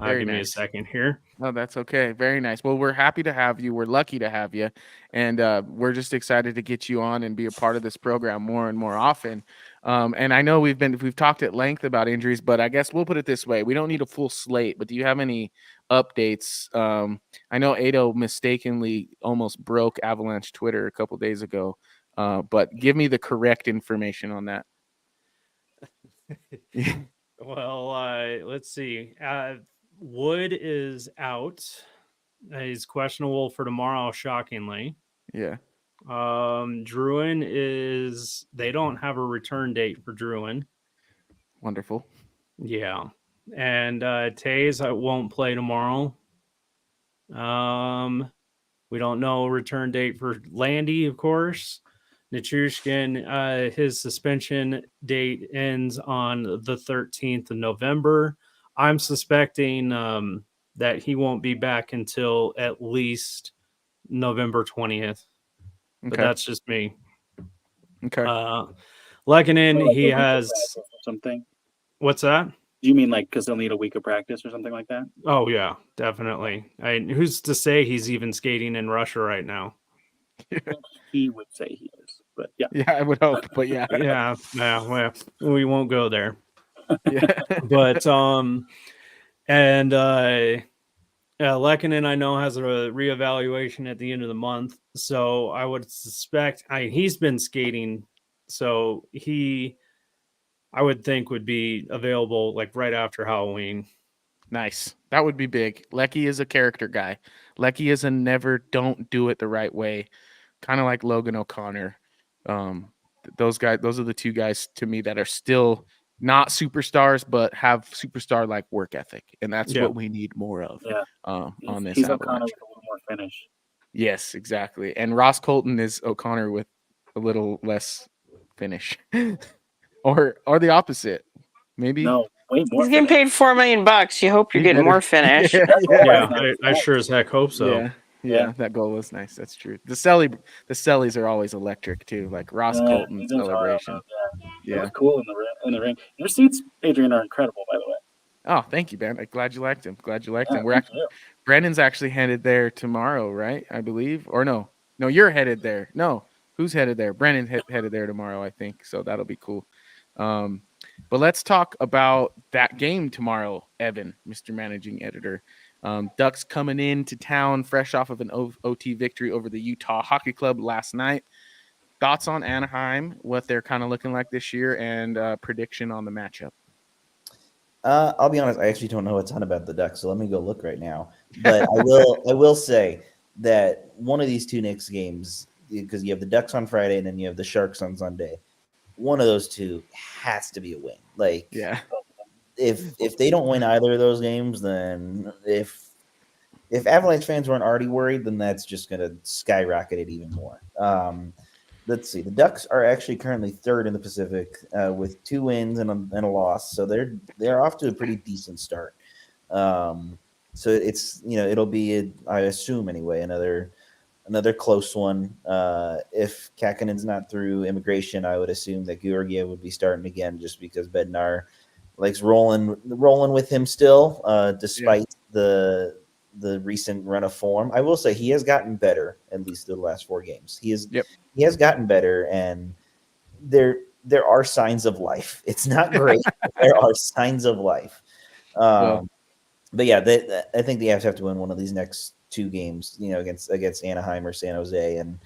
H: Give me a second here.
D: Oh, that's okay. Very nice. Well, we're happy to have you. We're lucky to have you. And we're just excited to get you on and be a part of this program more and more often. And I know we've talked at length about injuries, but I guess we'll put it this way. We don't need a full slate, but do you have any updates? I know Ado mistakenly almost broke Avalanche Twitter a couple days ago, but give me the correct information on that.
H: Well, let's see. Wood is out. He's questionable for tomorrow, shockingly.
D: Yeah.
H: Druin is... They don't have a return date for Druin.
D: Wonderful.
H: Yeah. And Taze won't play tomorrow. We don't know a return date for Landy, of course. Nichushkin, his suspension date ends on the 13th of November. I'm suspecting that he won't be back until at least November 20th. But that's just me.
D: Okay.
H: Lekanen, he has
G: something.
H: What's that?
G: Do you mean like because they'll need a week of practice or something like that?
H: Oh yeah, definitely. Who's to say he's even skating in Russia right now?
G: He would say he is, but yeah.
D: Yeah, I would hope, but yeah.
H: Yeah, well, we won't go there.
D: Yeah.
H: But Lekanen, I know, has a reevaluation at the end of the month, so I would suspect he's been skating, so I would think would be available like right after Halloween.
D: Nice. That would be big. Lecky is a character guy. Lecky is a never don't do it the right way. Kind of like Logan O'Connor. Those are the two guys to me that are still not superstars, but have superstar like work ethic. And that's what we need more of on this.
G: He's O'Connor with a little more finish.
D: Yes, exactly. And Ross Colton is O'Connor with a little less finish. or the opposite. Maybe.
G: No, way more.
F: He's getting paid $4 million. You hope you're getting more finish.
H: I sure as heck hope so.
D: Yeah, that goal was nice. That's true. The Sellies are always electric too, like Ross Colton's celebration.
G: It was cool in the ring. Your seats, Adrian, are incredible, by the way.
D: Oh, thank you, man. I'm glad you liked him. Brandon's actually headed there tomorrow, right? I believe, or no, you're headed there. No, who's headed there? Brennan headed there tomorrow, I think. So that'll be cool. But let's talk about that game tomorrow, Evan, Mr. Managing Editor. Ducks coming into town fresh off of an OT victory over the Utah Hockey Club last night. Thoughts on Anaheim, what they're kind of looking like this year, and prediction on the matchup?
E: I'll be honest, I actually don't know a ton about the Ducks, so let me go look right now. But I will say that one of these two Knicks games, because you have the Ducks on Friday and then you have the Sharks on Sunday, one of those two has to be a win. Like,
D: Yeah.
E: If they don't win either of those games, then if Avalanche fans weren't already worried, then that's just going to skyrocket it even more. Let's see. The Ducks are actually currently third in the Pacific with 2 wins and a loss, so they're off to a pretty decent start. So it's it'll be I assume anyway another close one. If Kakanen's not through immigration, I would assume that Georgiev would be starting again, just because Bednar likes rolling with him still, despite the recent run of form. I will say he has gotten better, at least the last 4 games. He has gotten better, and there are signs of life. It's not great. There are signs of life. But yeah, I think the Avs have to win one of these next 2 games, against Anaheim or San Jose, and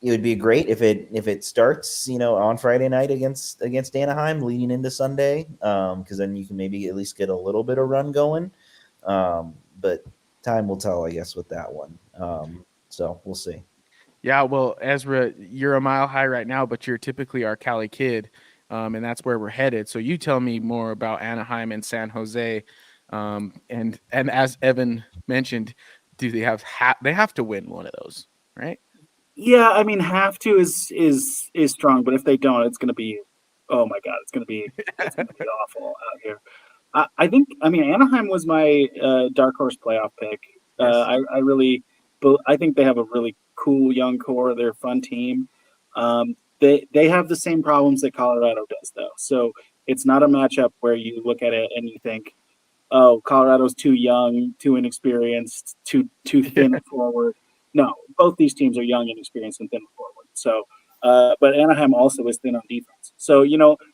E: it would be great if it starts, on Friday night against Anaheim, leading into Sunday, because then you can maybe at least get a little bit of run going. But time will tell, I guess, with that one. So we'll see.
D: Yeah, well, Ezra, you're a mile high right now, but you're typically our Cali kid, and that's where we're headed. So you tell me more about Anaheim and San Jose, and as Evan mentioned, do they have to win one of those, right?
G: Yeah, I mean, have to is strong, but if they don't, it's going to be, oh my God, it's going to be awful out here. I think, I mean, Anaheim was my dark horse playoff pick.
D: Yes.
G: I think they have a really cool young core. They're a fun team. They have the same problems that Colorado does, though. So it's not a matchup where you look at it and you think, oh, Colorado's too young, too inexperienced, too thin forward. No, both these teams are young and experienced and thin forward. So, but Anaheim also is thin on defense. So,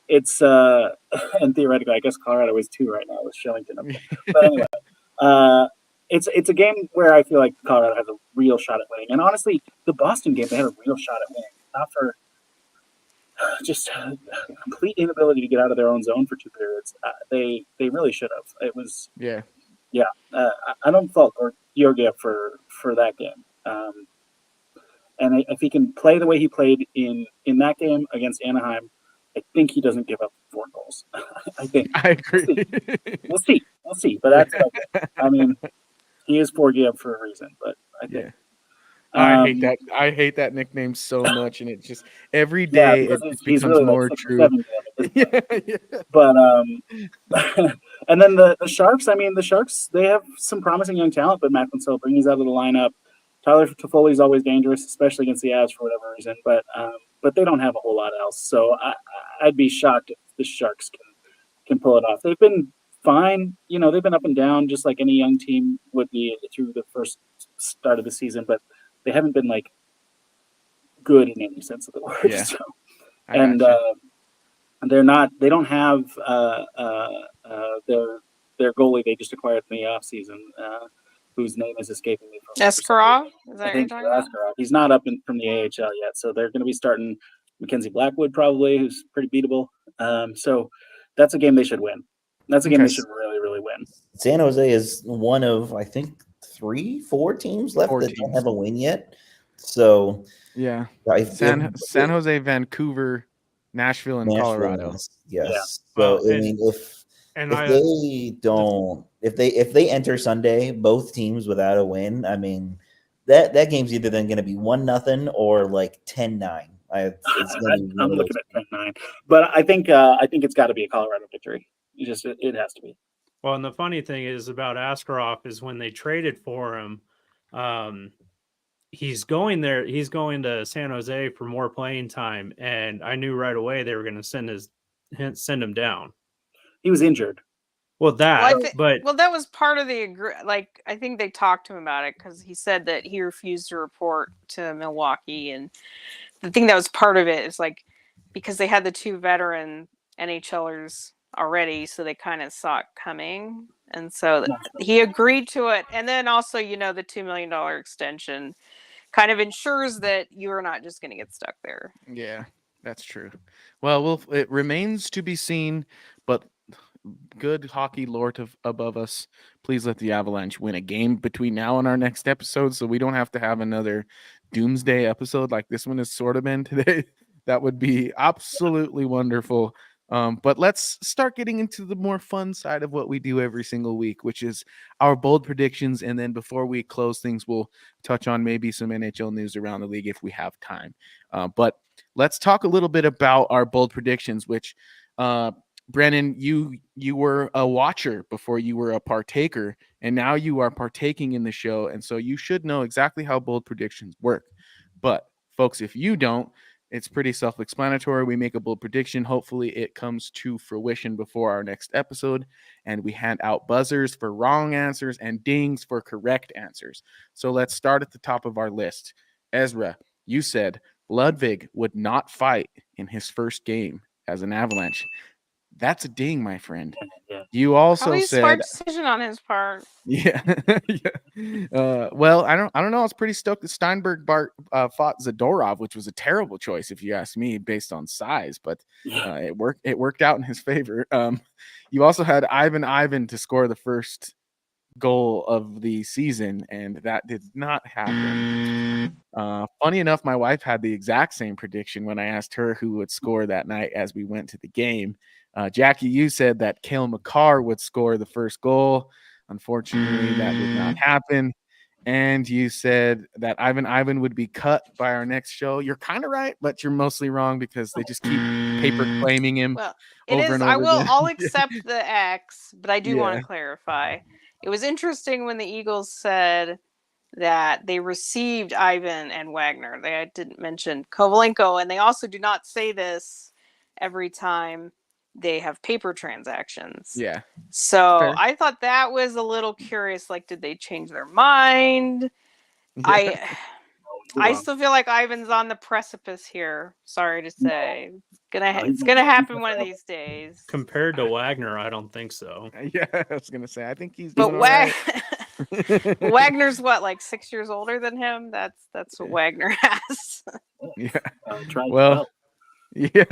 G: it's and theoretically, I guess Colorado is too right now with Shillington up there. But anyway, it's a game where I feel like Colorado has a real shot at winning. And honestly, the Boston game, they had a real shot at winning, not for just complete inability to get out of their own zone for 2 periods. They really should have. It was I don't fault Georgiev for that game. And if he can play the way he played in that game against Anaheim, I think he doesn't give up 4 goals. I think.
D: I agree.
G: We'll see. But that's okay. I mean, he is Georgiev for a reason. But I think.
D: I hate that nickname so much, and it just every day it becomes really more true.
G: But and then the Sharks. I mean, the Sharks, they have some promising young talent, but Macklin still brings out of the lineup. Tyler Toffoli is always dangerous, especially against the Avs for whatever reason. But they don't have a whole lot else. So I'd be shocked if the Sharks can pull it off. They've been fine. They've been up and down, just like any young team would be through the first start of the season. But they haven't been like good in any sense of the word.
D: Yeah.
G: So, and they don't have their goalie they just acquired in the offseason, whose name is escaping me.
F: Eskarov? Is that what you're talking about?
G: He's not up from the AHL yet, so they're going to be starting Mackenzie Blackwood probably, who's pretty beatable. So that's a game they should win. That's a game they should really, really win.
E: San Jose is one of, I think, 3-4 teams left that don't have a win yet. So
D: yeah, San Jose, Vancouver, Nashville, and Colorado.
E: Yes. Yeah. So I mean, if they enter Sunday, both teams without a win, I mean, that game's either then going to be 1-0 or like 10-9. I'm
G: looking at 10-9, but I think it's got to be a Colorado victory. It has to be.
H: Well, and the funny thing is about Askarov is when they traded for him, he's going there. He's going to San Jose for more playing time, and I knew right away they were going to send him down.
G: He was injured.
H: Well, that
F: was part of the like. I think they talked to him about it because he said that he refused to report to Milwaukee, and the thing that was part of it is like because they had the 2 veteran NHLers already, so they kind of saw it coming, and so he agreed to it. And then also, the $2 million extension kind of ensures that you're not just going to get stuck there.
D: Yeah, that's true. Well, it remains to be seen, but good hockey lore above us, please let the Avalanche win a game between now and our next episode, so we don't have to have another doomsday episode like this one has sort of been today. That would be absolutely wonderful. But let's start getting into the more fun side of what we do every single week, which is our bold predictions. And then before we close things, we'll touch on maybe some NHL news around the league if we have time. But let's talk a little bit about our bold predictions, which Brennan, you were a watcher before you were a partaker, and now you are partaking in the show, and so you should know exactly how bold predictions work. But folks, if you don't, it's pretty self-explanatory. We make a bold prediction. Hopefully it comes to fruition before our next episode, and we hand out buzzers for wrong answers and dings for correct answers. So let's start at the top of our list. Ezra, you said Ludwig would not fight in his first game as an Avalanche. That's a ding, my friend.
G: Yeah.
D: You also
F: Probably
D: said
F: smart decision on his part.
D: Yeah. Yeah. Well, I don't know. I was pretty stoked that Steinberg fought Zadorov, which was a terrible choice if you ask me, based on size, but it worked out in his favor. You also had Ivan to score the first goal of the season, and that did not happen. Funny enough, my wife had the exact same prediction when I asked her who would score that night as we went to the game. Jackie, you said that Cale Makar would score the first goal. Unfortunately, that did not happen. And you said that Ivan would be cut by our next show. You're kind of right, but you're mostly wrong because they just keep paper claiming him.
F: Well,
D: over and over again.
F: I'll accept the X, but I do want to clarify. It was interesting when the Eagles said that they received Ivan and Wagner. They didn't mention Kovalenko, and they also do not say this every time they have paper transactions.
D: Yeah.
F: So
D: Fair.
F: I thought that was a little curious. Like, did they change their mind?
D: Yeah.
F: I still feel like Ivan's on the precipice here. Sorry to say. It's gonna happen one of these days.
H: Compared to Wagner, I don't think so.
D: Yeah, I was gonna say I think he's.
F: But Wagner's what, like 6 years older than him? That's what Wagner has.
D: Yeah.
G: Well.
D: Yeah.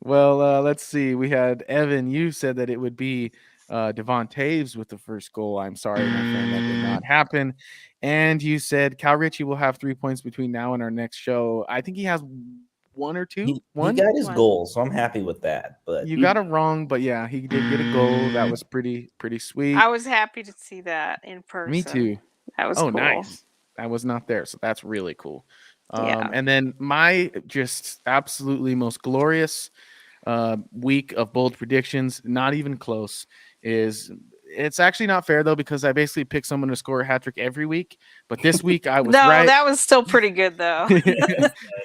D: Well, let's see. We had Evan. You said that it would be Devon Taves with the first goal. I'm sorry, my friend, that did not happen. And you said Cal Ritchie will have 3 points between now and our next show. I think he has one or two.
E: He
D: one.
E: He got his goal, so I'm happy with that. But
D: you got it wrong. But yeah, he did get a goal. That was pretty sweet.
F: I was happy to see that in person.
D: Me too.
F: That was cool.
D: Nice. I was not there, so that's really cool.
F: Yeah.
D: And then my just absolutely most glorious week of bold predictions, not even close, it's actually not fair though, because I basically pick someone to score a hat trick every week. But this week I was right.
F: That was still pretty good though.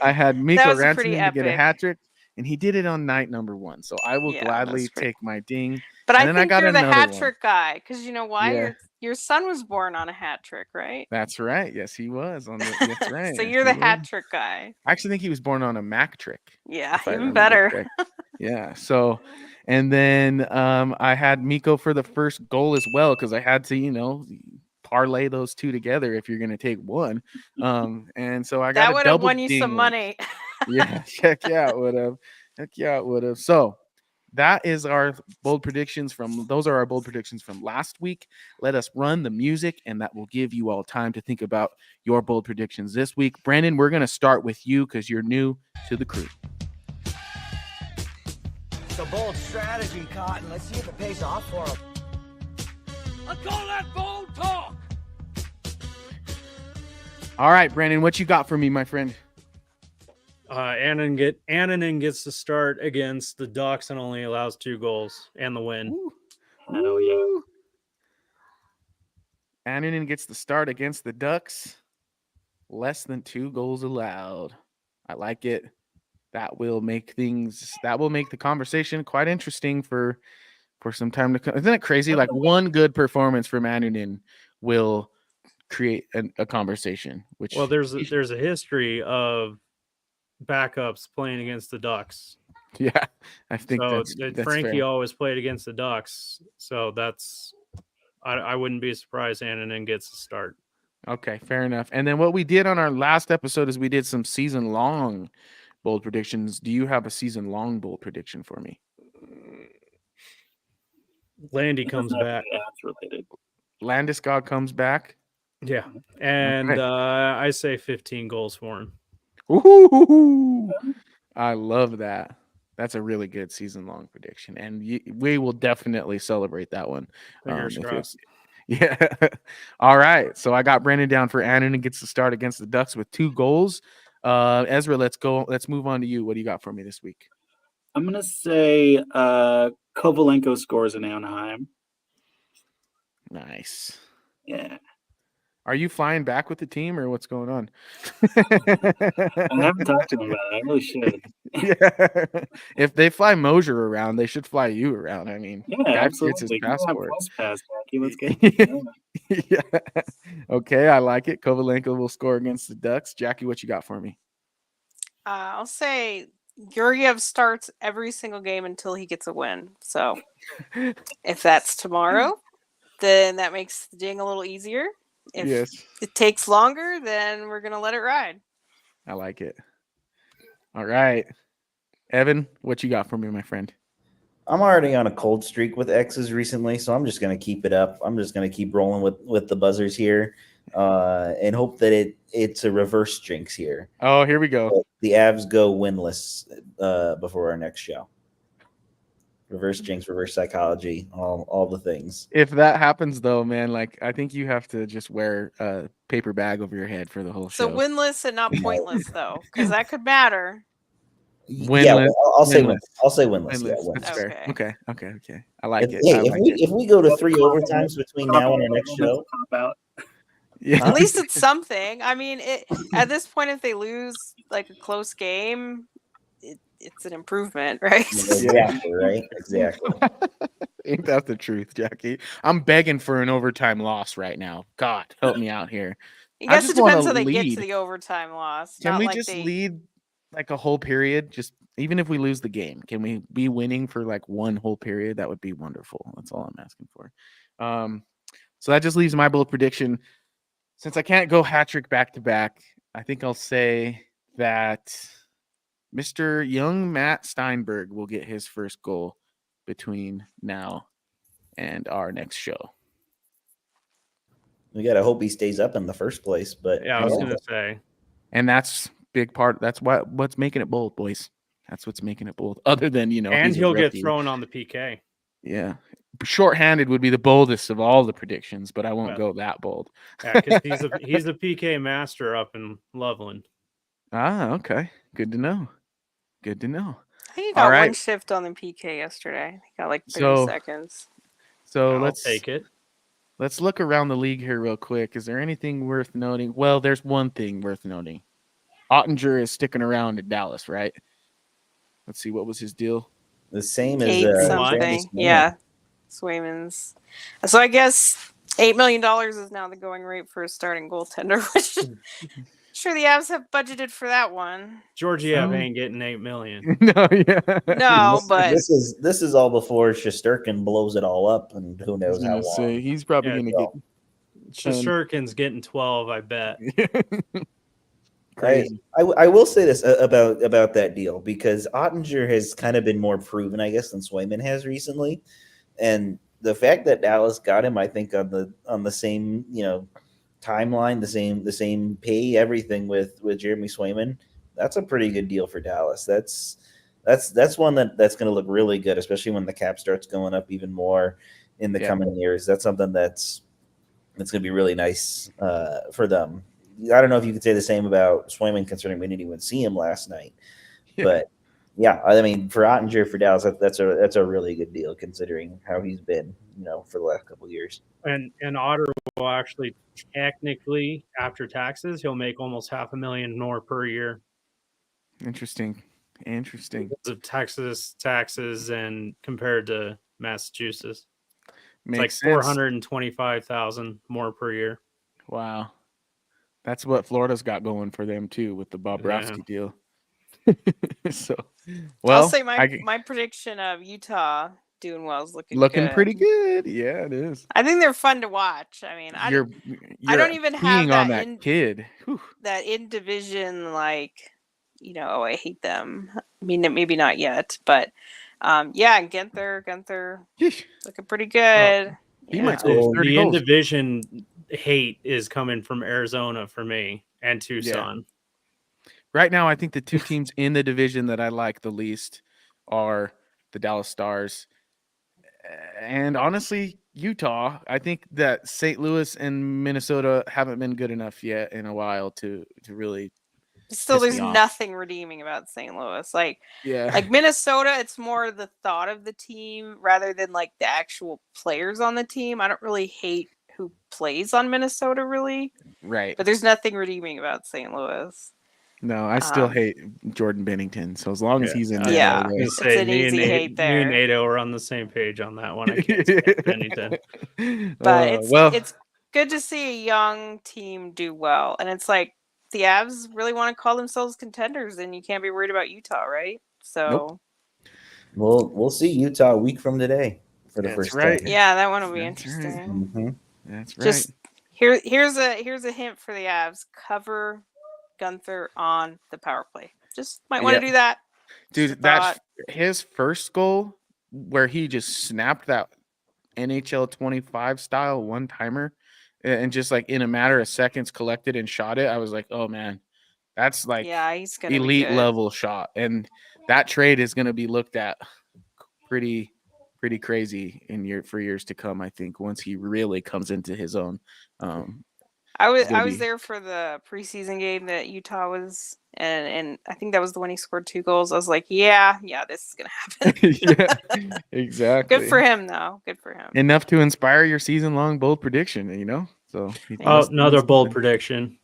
D: I had Mikko Rantanen to get a
F: epic.
D: hat trick, and he did it on night number 1. So I will gladly take my ding.
F: But
D: and
F: I
D: then
F: think
D: got
F: you're the
D: another
F: hat
D: one.
F: trick guy, because you know why?
D: Yeah.
F: Your son was born on a hat trick, right?
D: That's right. Yes, he was on the. That's right.
F: So you're the hat trick guy.
D: I actually think he was born on a Mac trick.
F: Yeah, even better.
D: Yeah. So, and then I had Mikko for the first goal as well, because I had to, parlay those two together if you're going to take one. And so I got
F: that would have won you some money.
D: Yeah. Heck yeah, it would have. Heck yeah, it would have. So that is our bold predictions those are our bold predictions from last week. Let us run the music, and that will give you all time to think about your bold predictions this week. Brandon, we're going to start with you because you're new to the crew.
I: It's a bold strategy, Cotton. Let's see if it pays off for him.
B: I call that bold talk.
D: All right, Brandon, what you got for me, my friend?
H: Annunen gets to start against the Ducks and only allows 2 goals and the win.
G: Oh yeah.
D: Annunen gets the start against the Ducks. Less than 2 goals allowed. I like it. That will make the conversation quite interesting for some time to come. Isn't it crazy? Like one good performance from Annunen will create a conversation. Which
H: there's a history of backups playing against the Ducks.
D: Yeah, I think
H: so.
D: That's
H: Frankie
D: fair.
H: always played against the Ducks, so I wouldn't be surprised Annunen gets a start.
D: Okay, fair enough. And then what we did on our last episode is we did some season-long bold predictions. Do you have a season-long bold prediction for me?
H: Landy comes back.
G: Related.
D: Landeskog comes back.
H: Yeah, and
D: Okay.
H: I say 15 goals for him.
D: Ooh, I love that. That's a really good season-long prediction, and we will definitely celebrate that one.
H: Fingers
D: If
H: crossed.
D: yeah. All right. So I got Brennan down for Annan and gets to start against the Ducks with 2 goals. Ezra, let's go. Let's move on to you. What do you got for me this week?
G: I'm gonna say Kovalenko scores in Anaheim.
D: Nice.
G: Yeah.
D: Are you flying back with the team or what's going on?
G: I haven't talked to him about it. I really should.
D: Yeah. If they fly Mosier around, they should fly you around. I mean,
G: Yeah,
D: guy
G: absolutely.
D: gets his
G: Give me that
D: passport.
G: bus pass, Jackie. Let's get it.
D: Yeah. Okay, I like it. Kovalenko will score against the Ducks. Jackie, what you got for me?
F: I'll say Georgiev starts every single game until he gets a win. So if that's tomorrow, then that makes the ding a little easier. If it takes longer, then we're going to let it ride.
D: I like it. All right. Evan, what you got for me, my friend?
E: I'm already on a cold streak with X's recently, so I'm just going to keep it up. I'm just going to keep rolling with the buzzers here and hope that it's a reverse jinx here.
D: Oh, here we go.
E: The Avs go winless before our next show. Reverse jinx, reverse psychology, all the things.
D: If that happens, though, man, like I think you have to just wear a paper bag over your head for the whole show.
F: So winless and not pointless, though, because that could matter.
D: Winless,
E: yeah, I'll say winless. I'll say winless. Yeah, winless.
D: That's fair. Okay. I like it.
E: Hey, if we go to 3 overtimes between now and our next show,
D: yeah.
F: At least it's something. I mean, at this point, if they lose like a close game, it's an improvement, right?
E: Exactly, right? Exactly.
D: Ain't that the truth, Jackie? I'm begging for an overtime loss right now. God, help me out here.
F: I guess it depends how they get to the overtime loss.
D: Can we just lead like a whole period? Just even if we lose the game, can we be winning for like one whole period? That would be wonderful. That's all I'm asking for. So that just leaves my bold prediction. Since I can't go hat trick back to back, I think I'll say that Mr. Young Matt Steinberg will get his first goal between now and our next show.
E: We gotta hope he stays up in the first place, but
H: yeah, I was gonna say,
D: and that's big part. That's what's making it bold, boys. That's what's making it bold. Other than
H: and he'll get thrown on the PK.
D: Yeah, shorthanded would be the boldest of all the predictions, but I won't go that bold.
H: Yeah, because he's a PK master up in Loveland.
D: Ah, okay, good to know. Good to know.
F: I think he got one shift on the PK yesterday. He got like 30 seconds.
D: So
H: let's take it.
D: Let's look around the league here real quick. Is there anything worth noting? Well, there's one thing worth noting. Ottinger is sticking around in Dallas, right? Let's see, what was his deal?
E: The same as
F: something. Yeah, Swayman's. So I guess $8 million is now the going rate for a starting goaltender, which sure the Avs have budgeted for that one.
H: Georgiev ain't getting $8 million.
F: No, but
E: this is all before Shesterkin blows it all up, and who knows how long.
D: He's probably going to get.
H: Shesterkin's getting 12, I bet.
E: I will say this about that deal, because Ottinger has kind of been more proven, I guess, than Swayman has recently, and the fact that Dallas got him, I think, on the same timeline, the same pay, everything with Jeremy Swayman, that's a pretty good deal for Dallas. That's one that's going to look really good, especially when the cap starts going up even more in the coming years. That's something that's going to be really nice for them. I don't know if you could say the same about Swayman, considering we didn't even see him last night. But yeah, I mean, for Ottinger, for Dallas, that's a really good deal considering how he's been, for the last couple of years.
H: And Otter will actually, technically, after taxes, he'll make almost $500,000 more per year.
D: Interesting.
H: The taxes, and compared to Massachusetts, it's like $425,000 more per year.
D: Wow. That's what Florida's got going for them too with the Bobrovsky deal. So, well,
F: I'll say my prediction of Utah doing well is looking good.
D: Pretty good. Yeah, it is.
F: I think they're fun to watch. I mean, I don't even have that
D: kid.
F: That in division, like, I hate them. I mean, maybe not yet, but Yeah, and Gunther
D: Yeesh.
F: looking pretty good.
D: He
F: Yeah.
D: might score 30
H: The
D: goals.
H: in division hate is coming from Arizona for me and Tucson.
D: Right now, I think the two teams in the division that I like the least are the Dallas Stars and honestly Utah. I think that St. Louis and Minnesota haven't been good enough yet in a while to really
F: Still,
D: piss
F: there's
D: me off.
F: nothing redeeming about St. Louis. Like
D: Yeah.
F: Minnesota, it's more the thought of the team rather than like the actual players on the team. I don't really hate who plays on Minnesota, really.
D: Right.
F: But there's nothing redeeming about St. Louis.
D: No, I still hate Jordan Bennington. So as long as he's in there,
F: Yeah.
D: all day.
F: It's an easy hate
H: Me and
F: there.
H: Nato are on the same page on that one. I can't stand Bennington.
F: But it's good to see a young team do well. And it's like the Avs really want to call themselves contenders, and you can't be worried about Utah, right? So
E: we'll see Utah a week from today for the first time.
F: Yeah, that one will be interesting.
E: Mm-hmm.
D: That's right.
F: Just here's a hint for the Avs: cover Gunther on the power play. Just might want to do that.
D: Dude, that's his first goal where he just snapped that NHL 25 style one timer and just like in a matter of seconds collected and shot it. I was like, oh man, that's like
F: he's gonna
D: elite level shot. And that trade is going to be looked at pretty crazy for years to come, I think, once he really comes into his own.
F: I was there for the preseason game that Utah was, and I think that was the one he scored 2 goals. I was like, yeah, this is gonna happen.
D: Yeah, exactly.
F: Good for him, though. Good for him.
D: Enough to inspire your season-long bold prediction, you know. So
H: another bold prediction.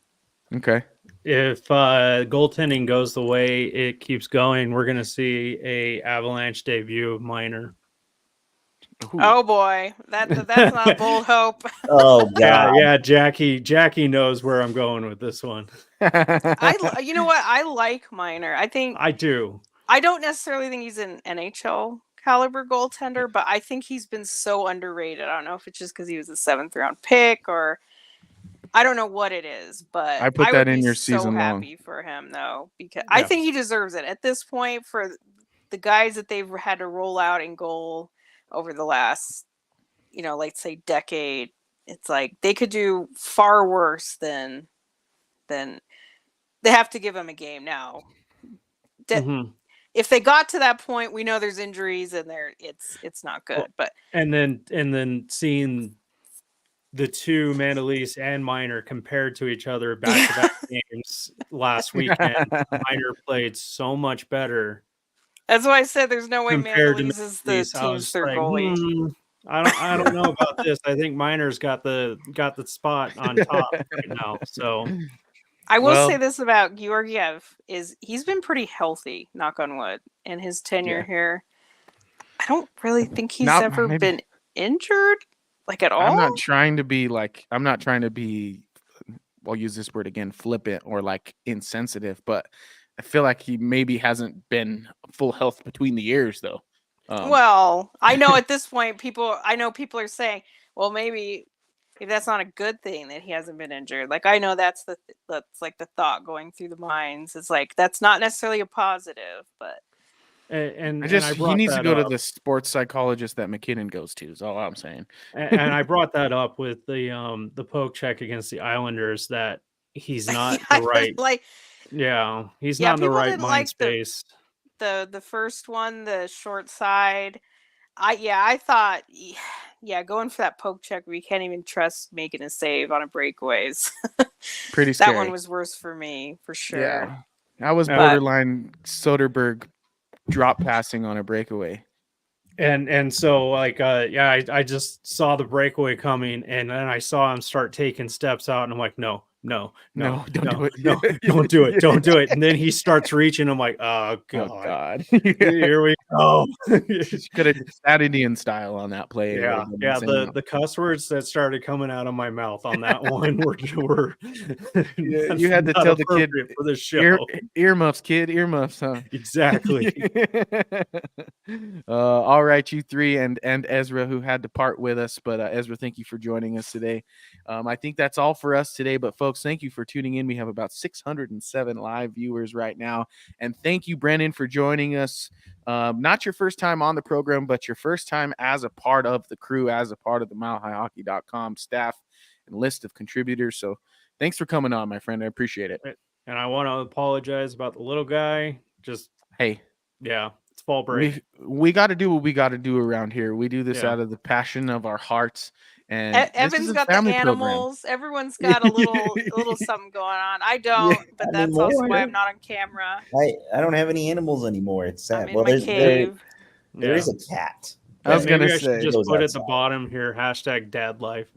D: Okay.
H: If goaltending goes the way it keeps going, we're gonna see a Avalanche debut of Minor.
F: Ooh. Oh boy, that's not a bold hope.
E: Oh god,
H: yeah. Jackie knows where I'm going with this one.
F: You know what? I like Minor. I think
H: I do.
F: I don't necessarily think he's an NHL caliber goaltender, but I think he's been so underrated. I don't know if it's just because he was a 7th round pick or I don't know what it is, but
D: I put that in your
F: season. So happy for him though, because I think he deserves it at this point for the guys that they've had to roll out in goal over the last, let's say decade. It's like they could do far worse than they have to give him a game now. If they got to that point, we know there's injuries and it's not good. But
H: and then seeing the two Mandalese and Minor compared to each other back-to-back games last weekend, Minor played so much better.
F: That's why I said there's no way Mandalese is the team's third goalie.
H: I don't know about this. I think Minor's got the spot on top right now. So
F: I will say this about Georgiev is he's been pretty healthy, knock on wood, in his tenure here. I don't really think he's ever been injured at all.
D: I'm not trying to be I'll use this word again, flippant or insensitive, but I feel like he maybe hasn't been full health between the ears though.
F: Well, I know at this point people are saying, well, maybe if that's not a good thing that he hasn't been injured. I know that's the thought going through the minds. It's that's not necessarily a positive, but
D: he needs to go to the sports psychologist that McKinnon goes to. Is all I'm saying.
H: And I brought that up with the poke check against the Islanders that he's not the right. He's not in the right mind space.
F: The first one, the short side. I thought, going for that poke check where you can't even trust making a save on a breakaways.
D: Pretty scary.
F: That one was worse for me, for sure.
D: Yeah. I was borderline Soderbergh drop passing on a breakaway.
H: And so I just saw the breakaway coming and then I saw him start taking steps out and I'm like, no, don't do it. No, don't do it. And then he starts reaching. I'm like, oh God. Here we go.
D: Could have that Indian style on that play.
H: Yeah. The cuss words that started coming out of my mouth on that one were
D: you had to tell the kid
H: for this show.
D: Earmuffs, kid, earmuffs, huh?
H: Exactly.
D: All right, you three and Ezra who had to part with us, but Ezra, thank you for joining us today. I think that's all for us today, but folks, folks, thank you for tuning in. We have about 607 live viewers right now. And thank you, Brennan, for joining us. Not your first time on the program, but your first time as a part of the crew, as a part of the milehighhockey.com staff and list of contributors. So thanks for coming on, my friend. I appreciate it.
H: And I want to apologize about the little guy. Just,
D: hey,
H: yeah, it's fall break.
D: We got to do what we got to do around here. We do this out of the passion of our hearts. And
F: Evan's got the animals. Program. Everyone's got a little something going on. I don't, but that's also why I'm not on camera.
E: I don't have any animals anymore. It's sad.
F: I'm in my cave.
E: There is a cat.
D: I was gonna say,
H: just put at the bottom here, #dad life.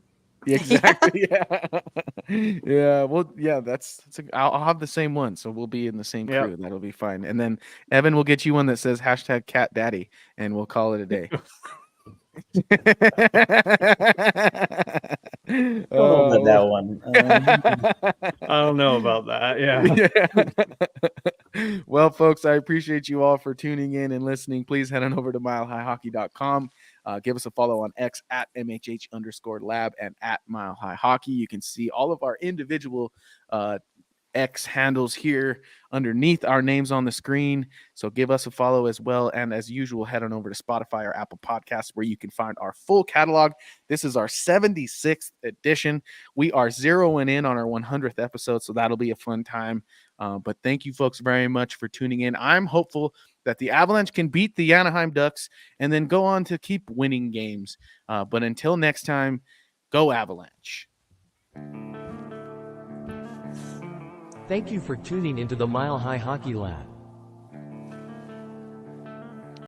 D: Exactly. Yeah. Well, yeah. I'll have the same one, so we'll be in the same crew. That'll be fine. And then Evan will get you one that says #cat daddy, and we'll call it a day.
E: I don't know about that one.
H: I don't know about that.
D: Yeah. Well, folks, I appreciate you all for tuning in and listening. Please head on over to milehighhockey.com. Give us a follow on X at MHH_lab and at Mile High Hockey. You can see all of our individual X handles here underneath our names on the screen. So give us a follow as well. And as usual, head on over to Spotify or Apple Podcasts where you can find our full catalog. This is our 76th edition. We are zeroing in on our 100th episode, so that'll be a fun time. But thank you folks very much for tuning in. I'm hopeful that the Avalanche can beat the Anaheim Ducks and then go on to keep winning games. But until next time, go Avalanche.
C: Thank you for tuning into the Mile High Hockey Lab.